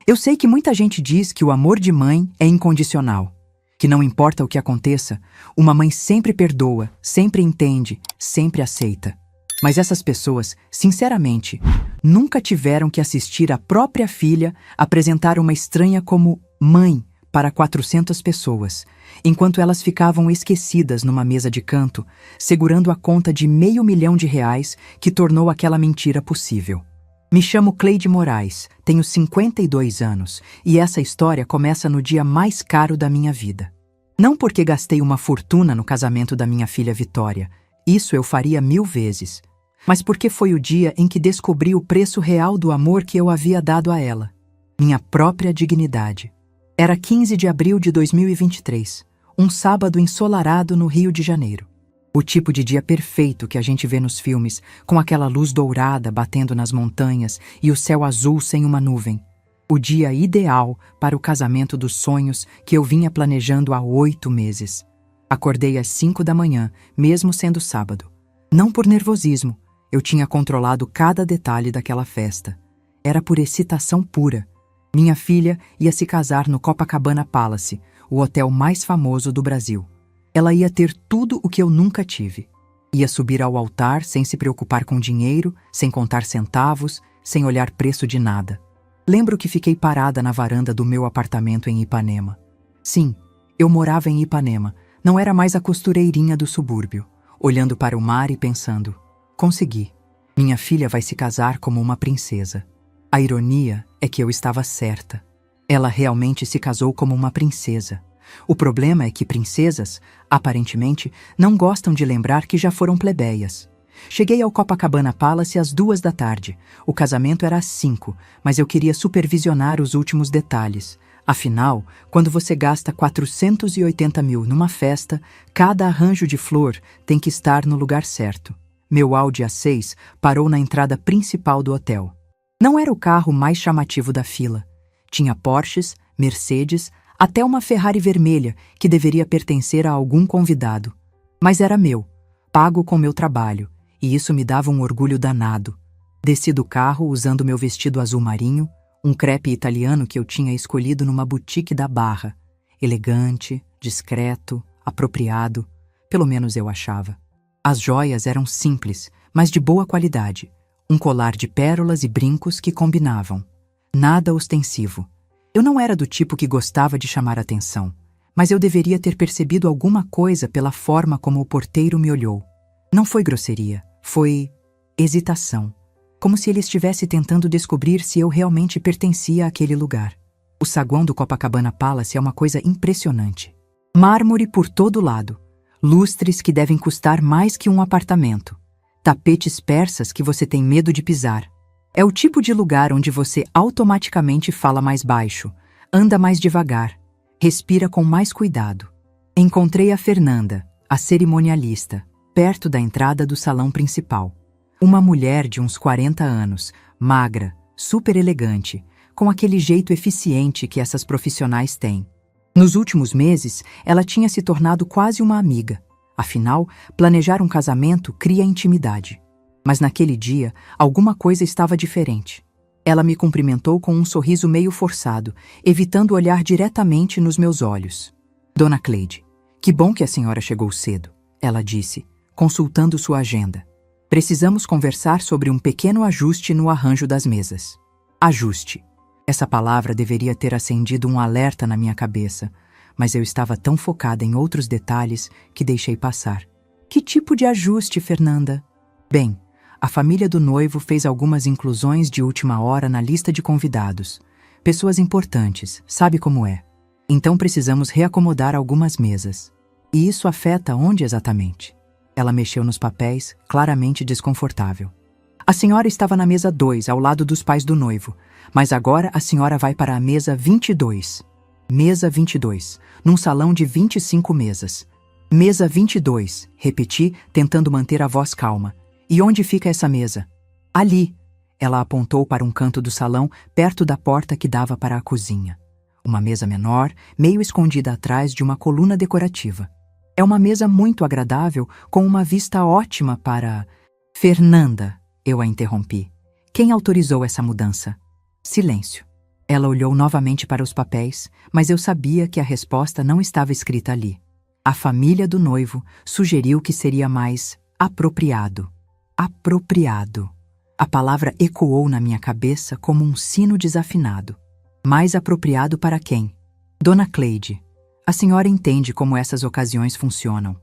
Eu sei que muita gente diz que o amor de mãe é incondicional, que não importa o que aconteça, uma mãe sempre perdoa, sempre entende, sempre aceita. Mas essas pessoas, sinceramente, nunca tiveram que assistir a própria filha apresentar uma estranha como mãe para 400 pessoas, enquanto elas ficavam esquecidas numa mesa de canto, segurando a conta de R$500 mil que tornou aquela mentira possível. Me chamo Cleide Moraes, tenho 52 anos e essa história começa no dia mais caro da minha vida. Não porque gastei uma fortuna no casamento da minha filha Vitória, isso eu faria 1000 vezes, mas porque foi o dia em que descobri o preço real do amor que eu havia dado a ela, minha própria dignidade. Era 15 de abril de 2023, um sábado ensolarado no Rio de Janeiro. O tipo de dia perfeito que a gente vê nos filmes, com aquela luz dourada batendo nas montanhas e o céu azul sem uma nuvem. O dia ideal para o casamento dos sonhos que eu vinha planejando há 8 meses. Acordei às 5 da manhã, mesmo sendo sábado. Não por nervosismo, eu tinha controlado cada detalhe daquela festa. Era por excitação pura. Minha filha ia se casar no Copacabana Palace, o hotel mais famoso do Brasil. Ela ia ter tudo o que eu nunca tive. Ia subir ao altar sem se preocupar com dinheiro, sem contar centavos, sem olhar preço de nada. Lembro que fiquei parada na varanda do meu apartamento em Ipanema. Sim, eu morava em Ipanema, não era mais a costureirinha do subúrbio, olhando para o mar e pensando: consegui. Minha filha vai se casar como uma princesa. A ironia é que eu estava certa. Ela realmente se casou como uma princesa. O problema é que princesas, aparentemente, não gostam de lembrar que já foram plebeias. Cheguei ao Copacabana Palace às 2 da tarde. O casamento era às 5, mas eu queria supervisionar os últimos detalhes. Afinal, quando você gasta 480 mil numa festa, cada arranjo de flor tem que estar no lugar certo. Meu Audi A6 parou na entrada principal do hotel. Não era o carro mais chamativo da fila. Tinha Porsches, Mercedes, até uma Ferrari vermelha que deveria pertencer a algum convidado. Mas era meu, pago com meu trabalho, e isso me dava um orgulho danado. Desci do carro usando meu vestido azul marinho, um crepe italiano que eu tinha escolhido numa boutique da Barra. Elegante, discreto, apropriado, pelo menos eu achava. As joias eram simples, mas de boa qualidade. Um colar de pérolas e brincos que combinavam. Nada ostensivo. Eu não era do tipo que gostava de chamar atenção, mas eu deveria ter percebido alguma coisa pela forma como o porteiro me olhou. Não foi grosseria, foi hesitação. Como se ele estivesse tentando descobrir se eu realmente pertencia àquele lugar. O saguão do Copacabana Palace é uma coisa impressionante. Mármore por todo lado. Lustres que devem custar mais que um apartamento. Tapetes persas que você tem medo de pisar. É o tipo de lugar onde você automaticamente fala mais baixo, anda mais devagar, respira com mais cuidado. Encontrei a Fernanda, a cerimonialista, perto da entrada do salão principal. Uma mulher de uns 40 anos, magra, super elegante, com aquele jeito eficiente que essas profissionais têm. Nos últimos meses, ela tinha se tornado quase uma amiga. Afinal, planejar um casamento cria intimidade. Mas naquele dia, alguma coisa estava diferente. Ela me cumprimentou com um sorriso meio forçado, evitando olhar diretamente nos meus olhos. Dona Cleide, que bom que a senhora chegou cedo, ela disse, consultando sua agenda. Precisamos conversar sobre um pequeno ajuste no arranjo das mesas. Ajuste. Essa palavra deveria ter acendido um alerta na minha cabeça, mas eu estava tão focada em outros detalhes que deixei passar. Que tipo de ajuste, Fernanda? Bem, a família do noivo fez algumas inclusões de última hora na lista de convidados. Pessoas importantes, sabe como é. Então precisamos reacomodar algumas mesas. E isso afeta onde exatamente? Ela mexeu nos papéis, claramente desconfortável. A senhora estava na mesa 2, ao lado dos pais do noivo, mas agora a senhora vai para a mesa 22. Mesa 22, num salão de 25 mesas. Mesa 22, repeti, tentando manter a voz calma. E onde fica essa mesa? Ali. Ela apontou para um canto do salão, perto da porta que dava para a cozinha. Uma mesa menor, meio escondida atrás de uma coluna decorativa. É uma mesa muito agradável, com uma vista ótima para... Fernanda, eu a interrompi. Quem autorizou essa mudança? Silêncio. Ela olhou novamente para os papéis, mas eu sabia que a resposta não estava escrita ali. A família do noivo sugeriu que seria mais apropriado. Apropriado. A palavra ecoou na minha cabeça como um sino desafinado. Mais apropriado para quem? Dona Cleide, a senhora entende como essas ocasiões funcionam.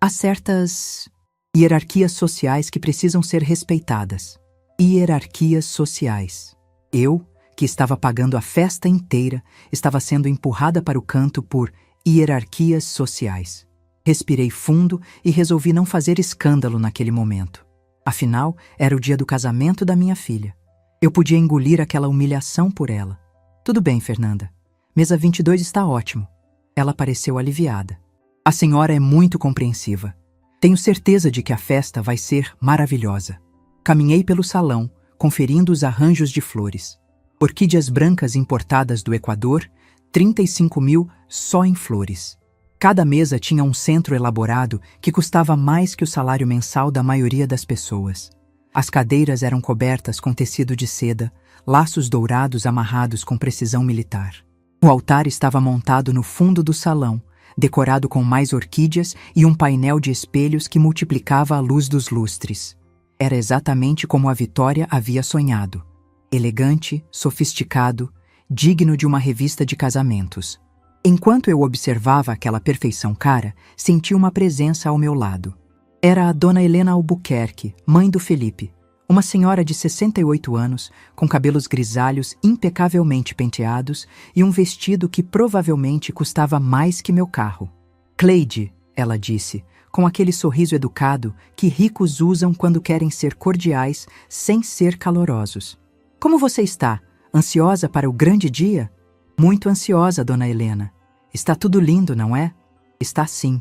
Há certas hierarquias sociais que precisam ser respeitadas. Hierarquias sociais. Eu, que estava pagando a festa inteira, estava sendo empurrada para o canto por hierarquias sociais. Respirei fundo e resolvi não fazer escândalo naquele momento. Afinal, era o dia do casamento da minha filha. Eu podia engolir aquela humilhação por ela. Tudo bem, Fernanda. Mesa 22 está ótimo. Ela pareceu aliviada. A senhora é muito compreensiva. Tenho certeza de que a festa vai ser maravilhosa. Caminhei pelo salão, conferindo os arranjos de flores. Orquídeas brancas importadas do Equador, 35 mil só em flores. Cada mesa tinha um centro elaborado que custava mais que o salário mensal da maioria das pessoas. As cadeiras eram cobertas com tecido de seda, laços dourados amarrados com precisão militar. O altar estava montado no fundo do salão, decorado com mais orquídeas e um painel de espelhos que multiplicava a luz dos lustres. Era exatamente como a Vitória havia sonhado. Elegante, sofisticado, digno de uma revista de casamentos. Enquanto eu observava aquela perfeição cara, senti uma presença ao meu lado. Era a Dona Helena Albuquerque, mãe do Felipe, uma senhora de 68 anos, com cabelos grisalhos impecavelmente penteados e um vestido que provavelmente custava mais que meu carro. Cleide, ela disse, com aquele sorriso educado que ricos usam quando querem ser cordiais sem ser calorosos. Como você está? Ansiosa para o grande dia? Muito ansiosa, Dona Helena. Está tudo lindo, não é? Está sim.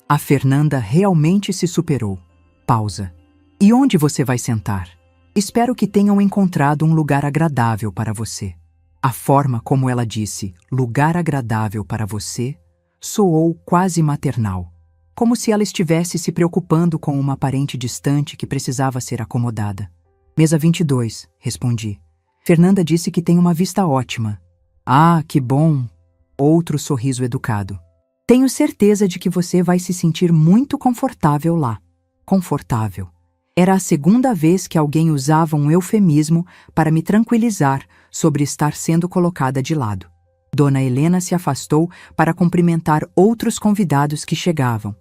A Fernanda realmente se superou. Pausa. E onde você vai sentar? Espero que tenham encontrado um lugar agradável para você. A forma como ela disse, lugar agradável para você, soou quase maternal. Como se ela estivesse se preocupando com uma parente distante que precisava ser acomodada. Mesa 22, respondi. Fernanda disse que tem uma vista ótima. Ah, que bom! Outro sorriso educado. Tenho certeza de que você vai se sentir muito confortável lá. Confortável. Era a segunda vez que alguém usava um eufemismo para me tranquilizar sobre estar sendo colocada de lado. Dona Helena se afastou para cumprimentar outros convidados que chegavam,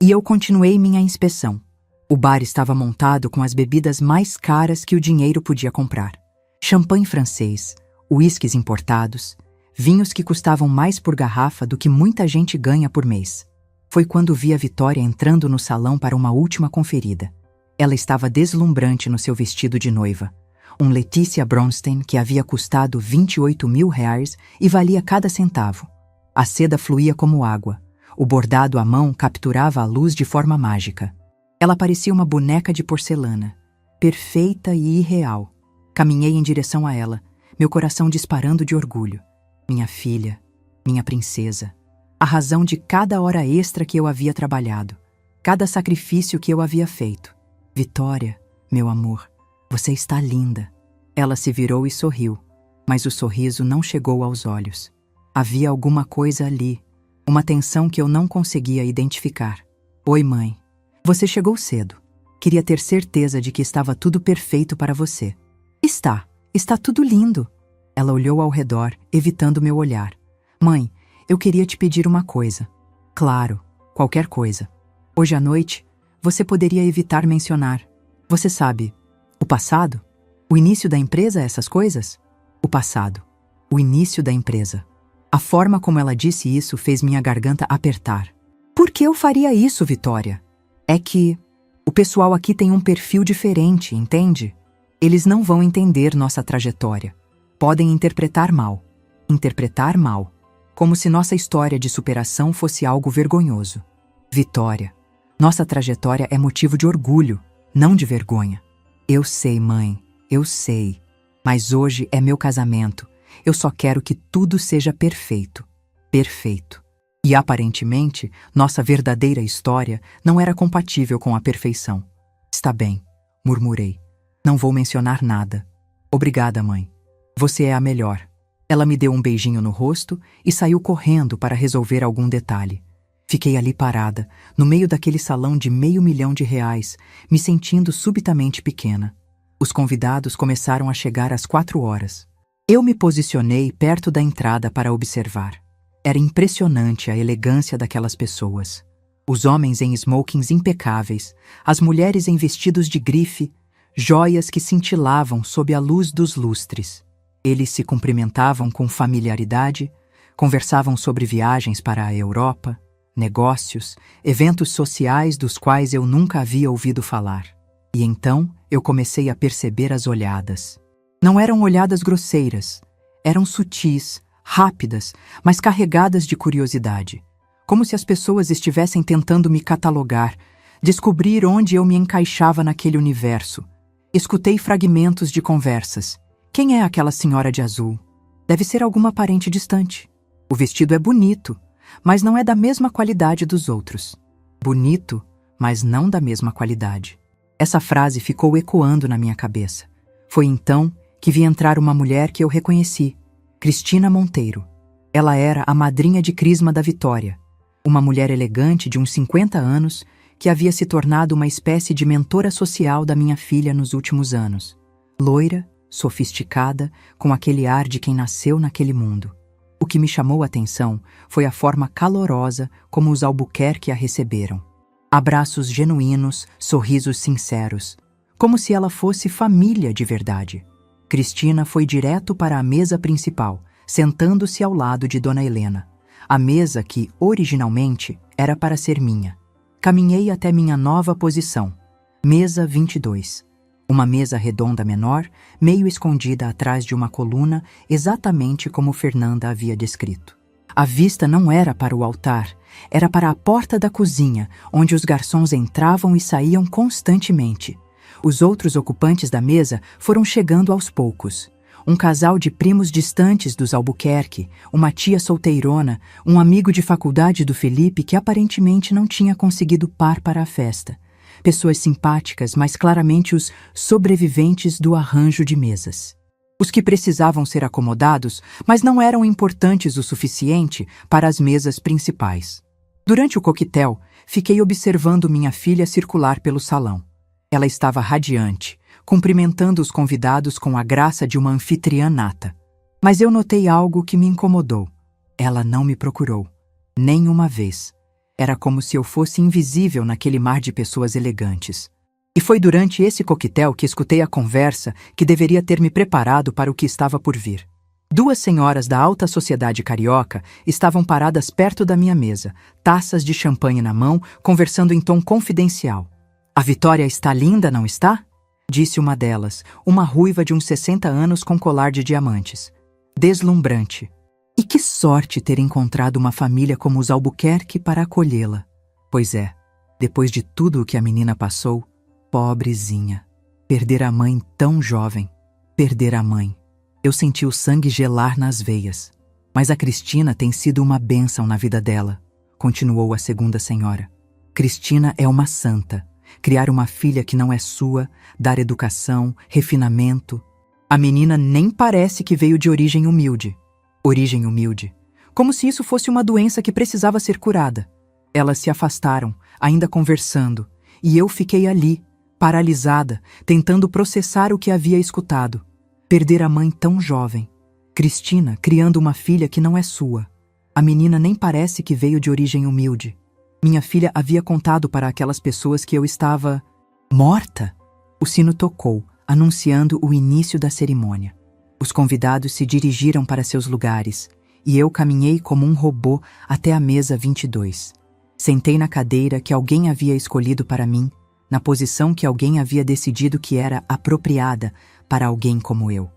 e eu continuei minha inspeção. O bar estava montado com as bebidas mais caras que o dinheiro podia comprar. Champanhe francês, uísques importados, vinhos que custavam mais por garrafa do que muita gente ganha por mês. Foi quando vi a Vitória entrando no salão para uma última conferida. Ela estava deslumbrante no seu vestido de noiva. Um Letícia Bronstein que havia custado 28 mil reais e valia cada centavo. A seda fluía como água. O bordado à mão capturava a luz de forma mágica. Ela parecia uma boneca de porcelana, perfeita e irreal. Caminhei em direção a ela, meu coração disparando de orgulho. Minha filha, minha princesa. A razão de cada hora extra que eu havia trabalhado, cada sacrifício que eu havia feito. Vitória, meu amor, você está linda. Ela se virou e sorriu, mas o sorriso não chegou aos olhos. Havia alguma coisa ali, uma tensão que eu não conseguia identificar. Oi, mãe. Você chegou cedo. Queria ter certeza de que estava tudo perfeito para você. Está tudo lindo. Ela olhou ao redor, evitando meu olhar. Mãe, eu queria te pedir uma coisa. Claro, qualquer coisa. Hoje à noite, você poderia evitar mencionar. Você sabe, o passado? O início da empresa, essas coisas? O passado. O início da empresa. A forma como ela disse isso fez minha garganta apertar. Por que eu faria isso, Vitória? É que o pessoal aqui tem um perfil diferente, entende? Eles não vão entender nossa trajetória. Podem interpretar mal. Interpretar mal. Como se nossa história de superação fosse algo vergonhoso. Vitória, nossa trajetória é motivo de orgulho, não de vergonha. Eu sei, mãe, eu sei. Mas hoje é meu casamento. Eu só quero que tudo seja perfeito. Perfeito. E aparentemente, nossa verdadeira história não era compatível com a perfeição. Está bem, murmurei. Não vou mencionar nada. Obrigada, mãe. Você é a melhor. Ela me deu um beijinho no rosto e saiu correndo para resolver algum detalhe. Fiquei ali parada, no meio daquele salão de R$500.000, me sentindo subitamente pequena. Os convidados começaram a chegar às 4 horas. Eu me posicionei perto da entrada para observar. Era impressionante a elegância daquelas pessoas. Os homens em smokings impecáveis, as mulheres em vestidos de grife, joias que cintilavam sob a luz dos lustres. Eles se cumprimentavam com familiaridade, conversavam sobre viagens para a Europa, negócios, eventos sociais dos quais eu nunca havia ouvido falar. E então eu comecei a perceber as olhadas. Não eram olhadas grosseiras, eram sutis, rápidas, mas carregadas de curiosidade. Como se as pessoas estivessem tentando me catalogar, descobrir onde eu me encaixava naquele universo. Escutei fragmentos de conversas. Quem é aquela senhora de azul? Deve ser alguma parente distante. O vestido é bonito, mas não é da mesma qualidade dos outros. Bonito, mas não da mesma qualidade. Essa frase ficou ecoando na minha cabeça. Foi então que vi entrar uma mulher que eu reconheci, Cristina Monteiro. Ela era a madrinha de crisma da Vitória, uma mulher elegante de uns 50 anos que havia se tornado uma espécie de mentora social da minha filha nos últimos anos. Loira, sofisticada, com aquele ar de quem nasceu naquele mundo. O que me chamou a atenção foi a forma calorosa como os Albuquerque a receberam. Abraços genuínos, sorrisos sinceros, como se ela fosse família de verdade. Cristina foi direto para a mesa principal, sentando-se ao lado de Dona Helena, a mesa que, originalmente, era para ser minha. Caminhei até minha nova posição, mesa 22. Uma mesa redonda menor, meio escondida atrás de uma coluna, exatamente como Fernanda havia descrito. A vista não era para o altar, era para a porta da cozinha, onde os garçons entravam e saíam constantemente. Os outros ocupantes da mesa foram chegando aos poucos. Um casal de primos distantes dos Albuquerque, uma tia solteirona, um amigo de faculdade do Felipe que aparentemente não tinha conseguido par para a festa. Pessoas simpáticas, mas claramente os sobreviventes do arranjo de mesas. Os que precisavam ser acomodados, mas não eram importantes o suficiente para as mesas principais. Durante o coquetel, fiquei observando minha filha circular pelo salão. Ela estava radiante, cumprimentando os convidados com a graça de uma anfitriã nata. Mas eu notei algo que me incomodou. Ela não me procurou, nem uma vez. Era como se eu fosse invisível naquele mar de pessoas elegantes. E foi durante esse coquetel que escutei a conversa que deveria ter me preparado para o que estava por vir. Duas senhoras da alta sociedade carioca estavam paradas perto da minha mesa, taças de champanhe na mão, conversando em tom confidencial. "A Vitória está linda, não está?" disse uma delas, uma ruiva de uns 60 anos com colar de diamantes. "Deslumbrante. E que sorte ter encontrado uma família como os Albuquerque para acolhê-la." Pois é, depois de tudo o que a menina passou, pobrezinha. Perder a mãe tão jovem. Perder a mãe. Eu senti o sangue gelar nas veias. "Mas a Cristina tem sido uma bênção na vida dela", continuou a segunda senhora. "Cristina é uma santa. Criar uma filha que não é sua, dar educação, refinamento. A menina nem parece que veio de origem humilde. Origem humilde. Como se isso fosse uma doença que precisava ser curada." Elas se afastaram, ainda conversando, e eu fiquei ali, paralisada, tentando processar o que havia escutado. Perder a mãe tão jovem. Cristina criando uma filha que não é sua. A menina nem parece que veio de origem humilde. Minha filha havia contado para aquelas pessoas que eu estava morta. O sino tocou, anunciando o início da cerimônia. Os convidados se dirigiram para seus lugares, e eu caminhei como um robô até a mesa 22. Sentei na cadeira que alguém havia escolhido para mim, na posição que alguém havia decidido que era apropriada para alguém como eu.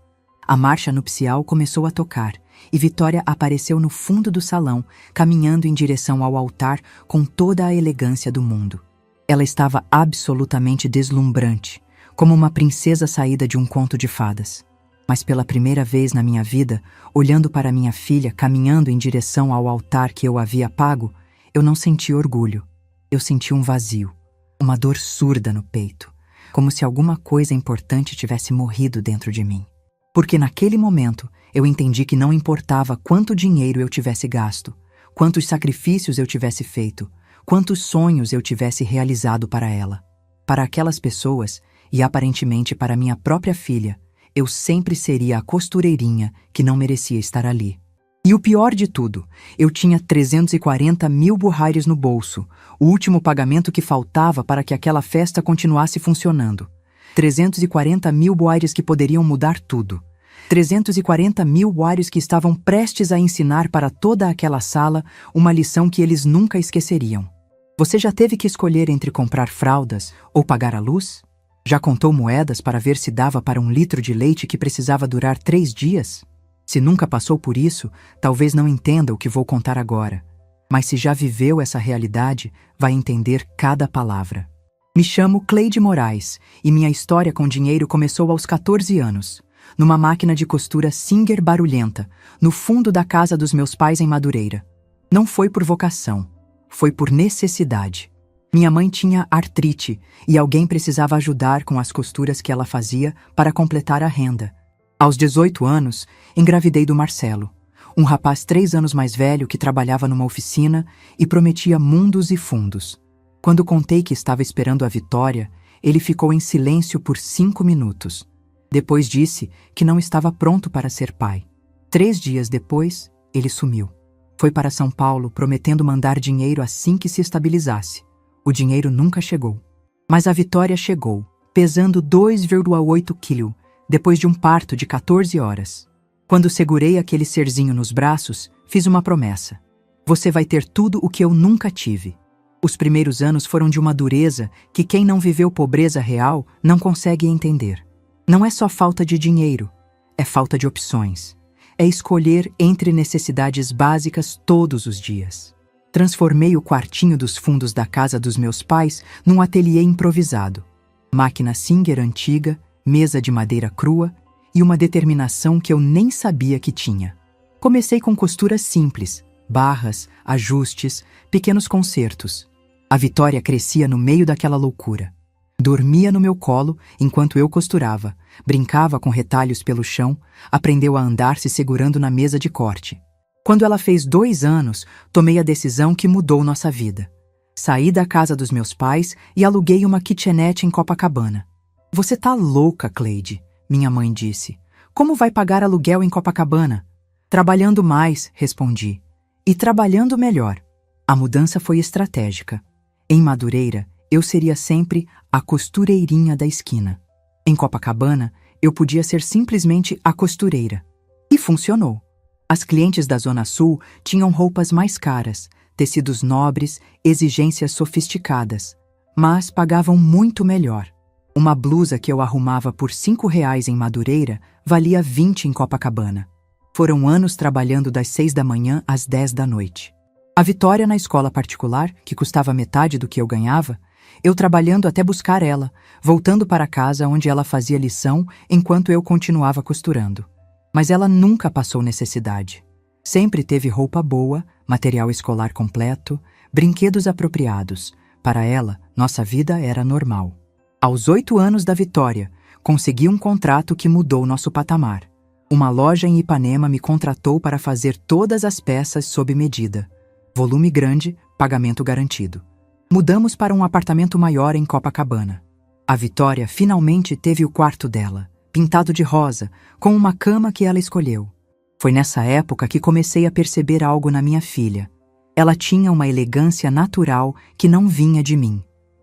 A marcha nupcial começou a tocar, e Vitória apareceu no fundo do salão, caminhando em direção ao altar com toda a elegância do mundo. Ela estava absolutamente deslumbrante, como uma princesa saída de um conto de fadas. Mas pela primeira vez na minha vida, olhando para minha filha caminhando em direção ao altar que eu havia pago, eu não senti orgulho. Eu senti um vazio, uma dor surda no peito, como se alguma coisa importante tivesse morrido dentro de mim. Porque naquele momento eu entendi que não importava quanto dinheiro eu tivesse gasto, quantos sacrifícios eu tivesse feito, quantos sonhos eu tivesse realizado para ela. Para aquelas pessoas, e aparentemente para minha própria filha, eu sempre seria a costureirinha que não merecia estar ali. E o pior de tudo, eu tinha 340 mil buhairos no bolso, o último pagamento que faltava para que aquela festa continuasse funcionando. 340 mil buhairos que poderiam mudar tudo. 340 mil buhairos que estavam prestes a ensinar para toda aquela sala uma lição que eles nunca esqueceriam. Você já teve que escolher entre comprar fraldas ou pagar a luz? Já contou moedas para ver se dava para 1 litro de leite que precisava durar 3 dias? Se nunca passou por isso, talvez não entenda o que vou contar agora. Mas se já viveu essa realidade, vai entender cada palavra. Me chamo Cleide Moraes e minha história com dinheiro começou aos 14 anos, numa máquina de costura Singer barulhenta, no fundo da casa dos meus pais em Madureira. Não foi por vocação, foi por necessidade. Minha mãe tinha artrite e alguém precisava ajudar com as costuras que ela fazia para completar a renda. Aos 18 anos, engravidei do Marcelo, um rapaz 3 anos mais velho que trabalhava numa oficina e prometia mundos e fundos. Quando contei que estava esperando a Vitória, ele ficou em silêncio por 5 minutos. Depois disse que não estava pronto para ser pai. 3 dias depois, ele sumiu. Foi para São Paulo prometendo mandar dinheiro assim que se estabilizasse. O dinheiro nunca chegou. Mas a Vitória chegou, pesando 2,8 quilos, depois de um parto de 14 horas. Quando segurei aquele serzinho nos braços, fiz uma promessa. Você vai ter tudo o que eu nunca tive. Os primeiros anos foram de uma dureza que quem não viveu pobreza real não consegue entender. Não é só falta de dinheiro, é falta de opções. É escolher entre necessidades básicas todos os dias. Transformei o quartinho dos fundos da casa dos meus pais num ateliê improvisado. Máquina Singer antiga, mesa de madeira crua e uma determinação que eu nem sabia que tinha. Comecei com costuras simples, barras, ajustes, pequenos consertos. A Vitória crescia no meio daquela loucura. Dormia no meu colo enquanto eu costurava, brincava com retalhos pelo chão, aprendeu a andar se segurando na mesa de corte. Quando ela fez 2 anos, tomei a decisão que mudou nossa vida. Saí da casa dos meus pais e aluguei uma kitchenette em Copacabana. Você tá louca, Cleide, minha mãe disse. Como vai pagar aluguel em Copacabana? Trabalhando mais, respondi. E trabalhando melhor. A mudança foi estratégica. Em Madureira, eu seria sempre a costureirinha da esquina. Em Copacabana, eu podia ser simplesmente a costureira. E funcionou. As clientes da Zona Sul tinham roupas mais caras, tecidos nobres, exigências sofisticadas, mas pagavam muito melhor. Uma blusa que eu arrumava por R$5 em Madureira valia 20 em Copacabana. Foram anos trabalhando das 6 da manhã às 10 da noite. A Vitória na escola particular, que custava metade do que eu ganhava, eu trabalhando até buscar ela, voltando para casa onde ela fazia lição enquanto eu continuava costurando. Mas ela nunca passou necessidade. Sempre teve roupa boa, material escolar completo, brinquedos apropriados. Para ela, nossa vida era normal. Aos 8 anos da Vitória, consegui um contrato que mudou nosso patamar. Uma loja em Ipanema me contratou para fazer todas as peças sob medida. Volume grande, pagamento garantido. Mudamos para um apartamento maior em Copacabana. A Vitória finalmente teve o quarto dela, pintado de rosa, com uma cama que ela escolheu. Foi nessa época que comecei a perceber algo na minha filha. Ela tinha uma elegância natural que não vinha de mim.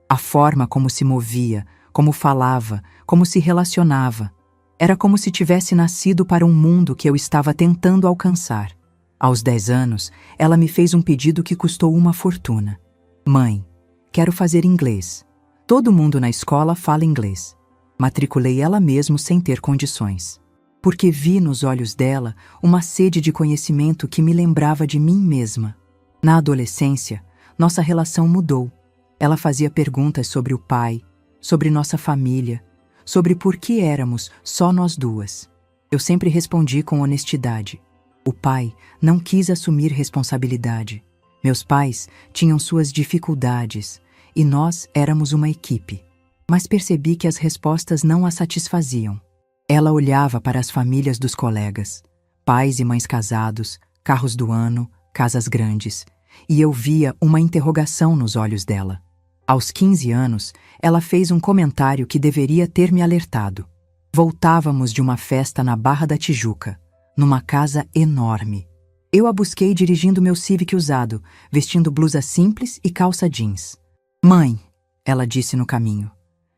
A forma como se movia, como falava, como se relacionava. Era como se tivesse nascido para um mundo que eu estava tentando alcançar. Aos 10 anos, ela me fez um pedido que custou uma fortuna. Mãe, quero fazer inglês. Todo mundo na escola fala inglês. Matriculei ela mesmo sem ter condições. Porque vi nos olhos dela uma sede de conhecimento que me lembrava de mim mesma. Na adolescência, nossa relação mudou. Ela fazia perguntas sobre o pai, sobre nossa família, sobre por que éramos só nós duas. Eu sempre respondi com honestidade. O pai não quis assumir responsabilidade. Meus pais tinham suas dificuldades e nós éramos uma equipe. Mas percebi que as respostas não a satisfaziam. Ela olhava para as famílias dos colegas, pais e mães casados, carros do ano, casas grandes, e eu via uma interrogação nos olhos dela. Aos 15 anos, ela fez um comentário que deveria ter me alertado. Voltávamos de uma festa na Barra da Tijuca, numa casa enorme. Eu a busquei dirigindo meu Civic usado, vestindo blusa simples e calça jeans. "Mãe", ela disse no caminho,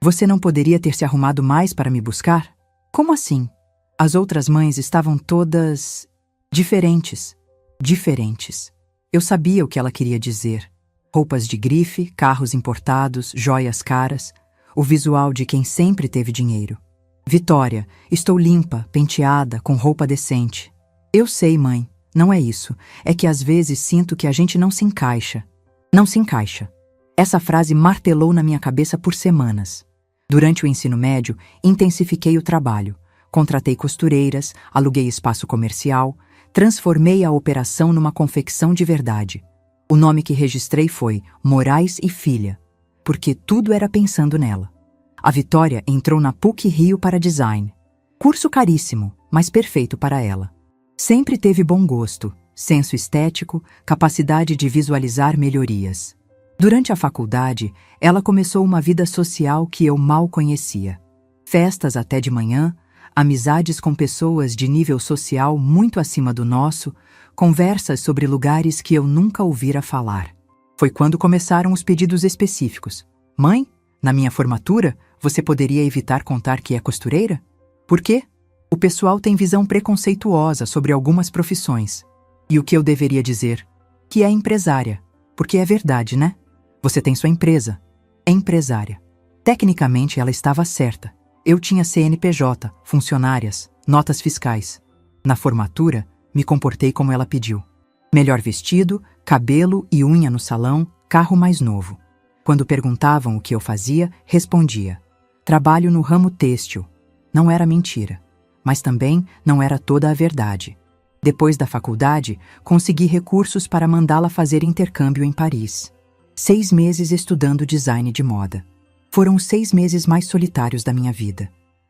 "você não poderia ter se arrumado mais para me buscar?" "Como assim?" As outras mães estavam todas diferentes. Diferentes. Eu sabia o que ela queria dizer. Roupas de grife, carros importados, joias caras, o visual de quem sempre teve dinheiro. "Vitória, estou limpa, penteada, com roupa decente." "Eu sei, mãe, não é isso. É que às vezes sinto que a gente não se encaixa." Não se encaixa. Essa frase martelou na minha cabeça por semanas. Durante o ensino médio, intensifiquei o trabalho. Contratei costureiras, aluguei espaço comercial, transformei a operação numa confecção de verdade. O nome que registrei foi Moraes e Filha, porque tudo era pensando nela. A Vitória entrou na PUC-Rio para design. Curso caríssimo, mas perfeito para ela. Sempre teve bom gosto, senso estético, capacidade de visualizar melhorias. Durante a faculdade, ela começou uma vida social que eu mal conhecia. Festas até de manhã, amizades com pessoas de nível social muito acima do nosso, conversas sobre lugares que eu nunca ouvira falar. Foi quando começaram os pedidos específicos. "Mãe, na minha formatura, você poderia evitar contar que é costureira?" "Por quê?" "O pessoal tem visão preconceituosa sobre algumas profissões." "E o que eu deveria dizer?" "Que é empresária. Porque é verdade, né? Você tem sua empresa." "É empresária." Tecnicamente, ela estava certa. Eu tinha CNPJ, funcionárias, notas fiscais. Na formatura, me comportei como ela pediu. Melhor vestido, cabelo e unha no salão, carro mais novo. Quando perguntavam o que eu fazia, respondia: "Trabalho no ramo têxtil." Não era mentira, mas também não era toda a verdade. Depois da faculdade, consegui recursos para mandá-la fazer intercâmbio em Paris. 6 meses estudando design de moda. Foram os 6 meses mais solitários da minha vida,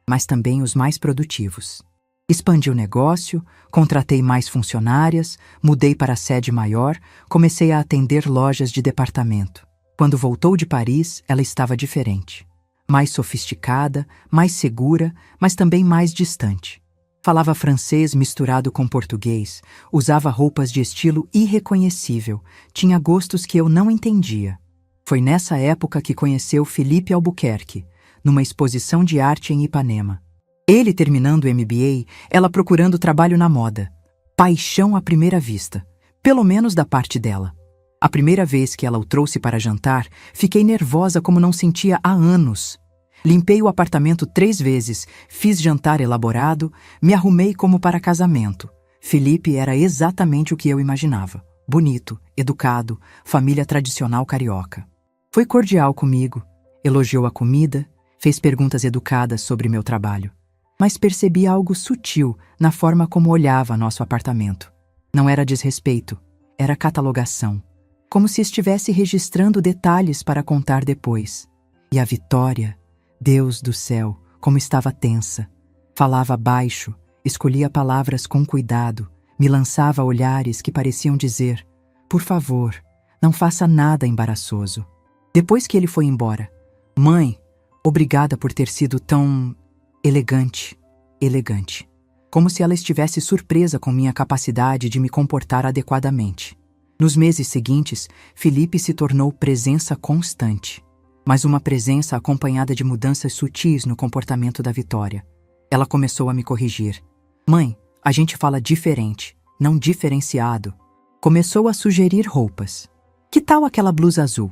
mas também os mais produtivos. Expandi o negócio, contratei mais funcionárias, mudei para a sede maior, comecei a atender lojas de departamento. Quando voltou de Paris, ela estava diferente. Mais sofisticada, mais segura, mas também mais distante. Falava francês misturado com português, usava roupas de estilo irreconhecível, tinha gostos que eu não entendia. Foi nessa época que conheceu Felipe Albuquerque, numa exposição de arte em Ipanema. Ele terminando o MBA, ela procurando trabalho na moda. Paixão à primeira vista, pelo menos da parte dela. A primeira vez que ela o trouxe para jantar, fiquei nervosa como não sentia há anos. Limpei o apartamento 3 vezes, fiz jantar elaborado, me arrumei como para casamento. Felipe era exatamente o que eu imaginava. Bonito, educado, família tradicional carioca. Foi cordial comigo, elogiou a comida, fez perguntas educadas sobre meu trabalho. Mas percebi algo sutil na forma como olhava nosso apartamento. Não era desrespeito, era catalogação. Como se estivesse registrando detalhes para contar depois. E a Vitória, Deus do céu, como estava tensa. Falava baixo, escolhia palavras com cuidado, me lançava olhares que pareciam dizer: "Por favor, não faça nada embaraçoso." Depois que ele foi embora: "Mãe, obrigada por ter sido tão elegante." Elegante. Como se ela estivesse surpresa com minha capacidade de me comportar adequadamente. Nos meses seguintes, Felipe se tornou presença constante. Mas uma presença acompanhada de mudanças sutis no comportamento da Vitória. Ela começou a me corrigir. "Mãe, a gente fala diferente, não diferenciado." Começou a sugerir roupas. "Que tal aquela blusa azul?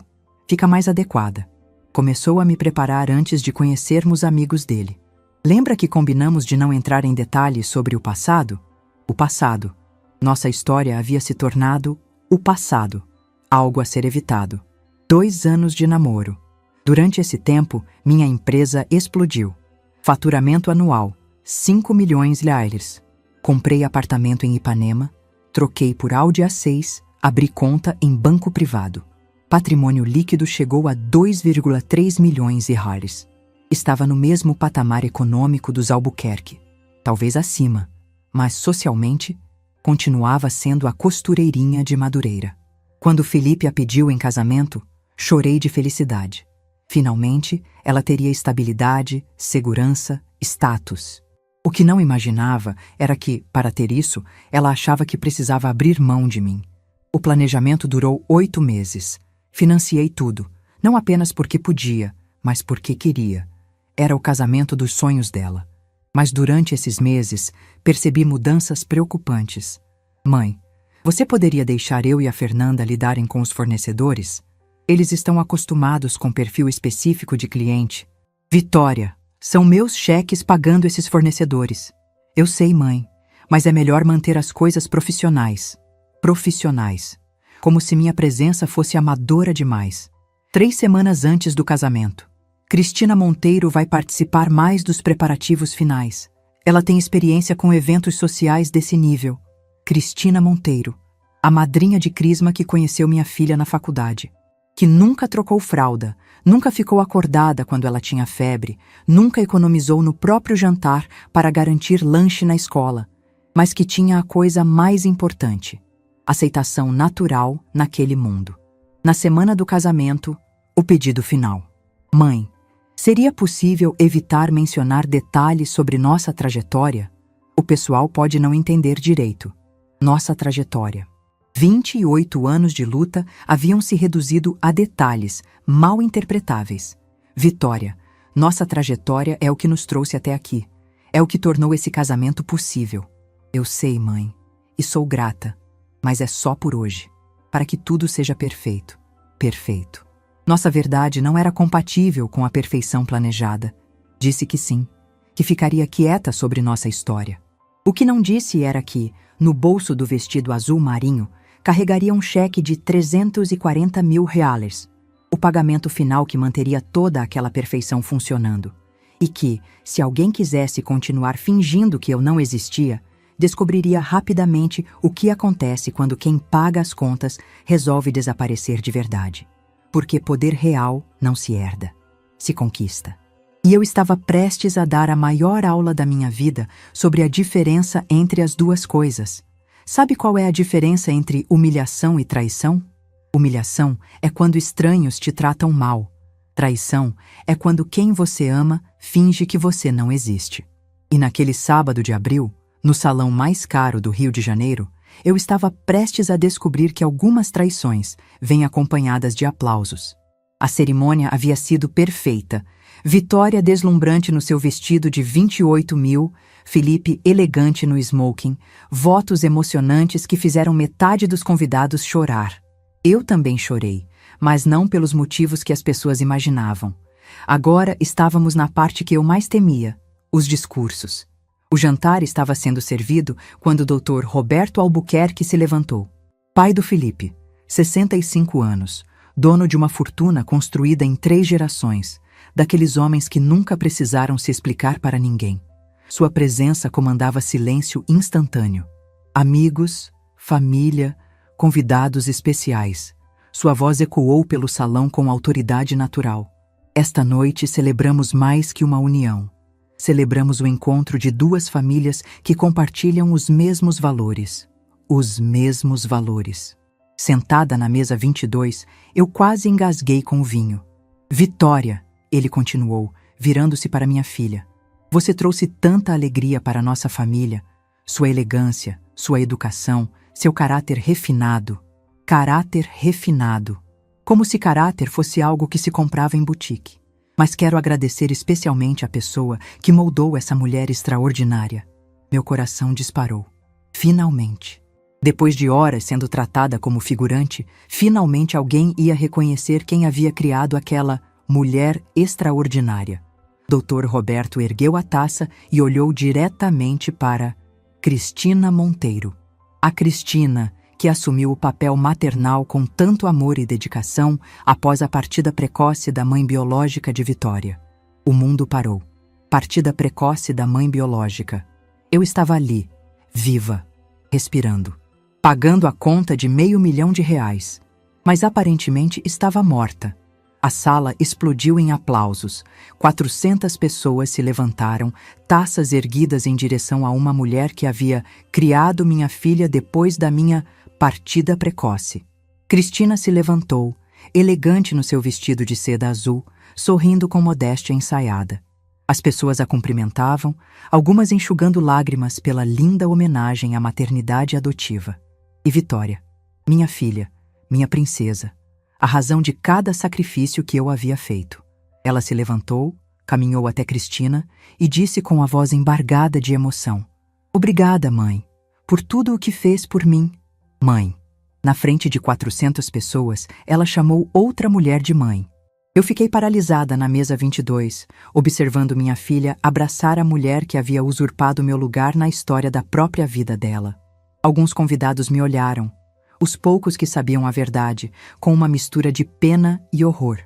Fica mais adequada." Começou a me preparar antes de conhecermos amigos dele. "Lembra que combinamos de não entrar em detalhes sobre o passado?" O passado. Nossa história havia se tornado o passado. Algo a ser evitado. 2 anos de namoro. Durante esse tempo, minha empresa explodiu. Faturamento anual, 5 milhões reais. Comprei apartamento em Ipanema, troquei por Audi A6, abri conta em banco privado. Patrimônio líquido chegou a 2,3 milhões de reais. Estava no mesmo patamar econômico dos Albuquerque, talvez acima, mas socialmente continuava sendo a costureirinha de Madureira. Quando Felipe a pediu em casamento, chorei de felicidade. Finalmente, ela teria estabilidade, segurança, status. O que não imaginava era que, para ter isso, ela achava que precisava abrir mão de mim. O planejamento durou 8 meses. Financiei tudo, não apenas porque podia, mas porque queria. Era o casamento dos sonhos dela. Mas durante esses meses, percebi mudanças preocupantes. Mãe, você poderia deixar eu e a Fernanda lidarem com os fornecedores? Eles estão acostumados com perfil específico de cliente. Vitória, são meus cheques pagando esses fornecedores. Eu sei, mãe, mas é melhor manter as coisas profissionais. Profissionais. Como se minha presença fosse amadora demais. 3 semanas antes do casamento, Cristina Monteiro vai participar mais dos preparativos finais. Ela tem experiência com eventos sociais desse nível. Cristina Monteiro, a madrinha de Crisma que conheceu minha filha na faculdade. Que nunca trocou fralda, nunca ficou acordada quando ela tinha febre, nunca economizou no próprio jantar para garantir lanche na escola, mas que tinha a coisa mais importante: aceitação natural naquele mundo. Na semana do casamento, o pedido final. Mãe, seria possível evitar mencionar detalhes sobre nossa trajetória? O pessoal pode não entender direito. Nossa trajetória. 28 anos de luta haviam se reduzido a detalhes mal interpretáveis. Vitória, nossa trajetória é o que nos trouxe até aqui. É o que tornou esse casamento possível. Eu sei, mãe, e sou grata, mas é só por hoje, para que tudo seja perfeito. Perfeito. Nossa verdade não era compatível com a perfeição planejada. Disse que sim, que ficaria quieta sobre nossa história. O que não disse era que, no bolso do vestido azul marinho, carregaria um cheque de 340 mil reais, o pagamento final que manteria toda aquela perfeição funcionando. E que, se alguém quisesse continuar fingindo que eu não existia, descobriria rapidamente o que acontece quando quem paga as contas resolve desaparecer de verdade. Porque poder real não se herda, se conquista. E eu estava prestes a dar a maior aula da minha vida sobre a diferença entre as duas coisas. Sabe qual é a diferença entre humilhação e traição? Humilhação é quando estranhos te tratam mal. Traição é quando quem você ama finge que você não existe. E naquele sábado de abril, no salão mais caro do Rio de Janeiro, eu estava prestes a descobrir que algumas traições vêm acompanhadas de aplausos. A cerimônia havia sido perfeita. Vitória deslumbrante no seu vestido de 28 mil, Felipe elegante no smoking, votos emocionantes que fizeram metade dos convidados chorar. Eu também chorei, mas não pelos motivos que as pessoas imaginavam. Agora estávamos na parte que eu mais temia, os discursos. O jantar estava sendo servido quando o Dr. Roberto Albuquerque se levantou. Pai do Felipe, 65 anos, dono de uma fortuna construída em 3 gerações, daqueles homens que nunca precisaram se explicar para ninguém. Sua presença comandava silêncio instantâneo. Amigos, família, convidados especiais. Sua voz ecoou pelo salão com autoridade natural. Esta noite celebramos mais que uma união. Celebramos o encontro de 2 famílias que compartilham os mesmos valores. Os mesmos valores. Sentada na mesa 22, eu quase engasguei com o vinho. Vitória, ele continuou, virando-se para minha filha. Você trouxe tanta alegria para nossa família. Sua elegância, sua educação, seu caráter refinado. Caráter refinado. Como se caráter fosse algo que se comprava em boutique. Mas quero agradecer especialmente a pessoa que moldou essa mulher extraordinária. Meu coração disparou. Finalmente. Depois de horas sendo tratada como figurante, finalmente alguém ia reconhecer quem havia criado aquela mulher extraordinária. Dr. Roberto ergueu a taça e olhou diretamente para Cristina Monteiro. A Cristina, que assumiu o papel maternal com tanto amor e dedicação após a partida precoce da mãe biológica de Vitória. O mundo parou. Partida precoce da mãe biológica. Eu estava ali, viva, respirando, pagando a conta de R$500 mil, mas aparentemente estava morta. A sala explodiu em aplausos. 400 pessoas se levantaram, taças erguidas em direção a uma mulher que havia criado minha filha depois da minha partida precoce. Cristina se levantou, elegante no seu vestido de seda azul, sorrindo com modéstia ensaiada. As pessoas a cumprimentavam, algumas enxugando lágrimas pela linda homenagem à maternidade adotiva. E Vitória, minha filha, minha princesa, a razão de cada sacrifício que eu havia feito. Ela se levantou, caminhou até Cristina e disse com a voz embargada de emoção: "Obrigada, mãe, por tudo o que fez por mim, mãe." Na frente de 400 pessoas, ela chamou outra mulher de mãe. Eu fiquei paralisada na mesa 22, observando minha filha abraçar a mulher que havia usurpado meu lugar na história da própria vida dela. Alguns convidados me olharam, os poucos que sabiam a verdade, com uma mistura de pena e horror.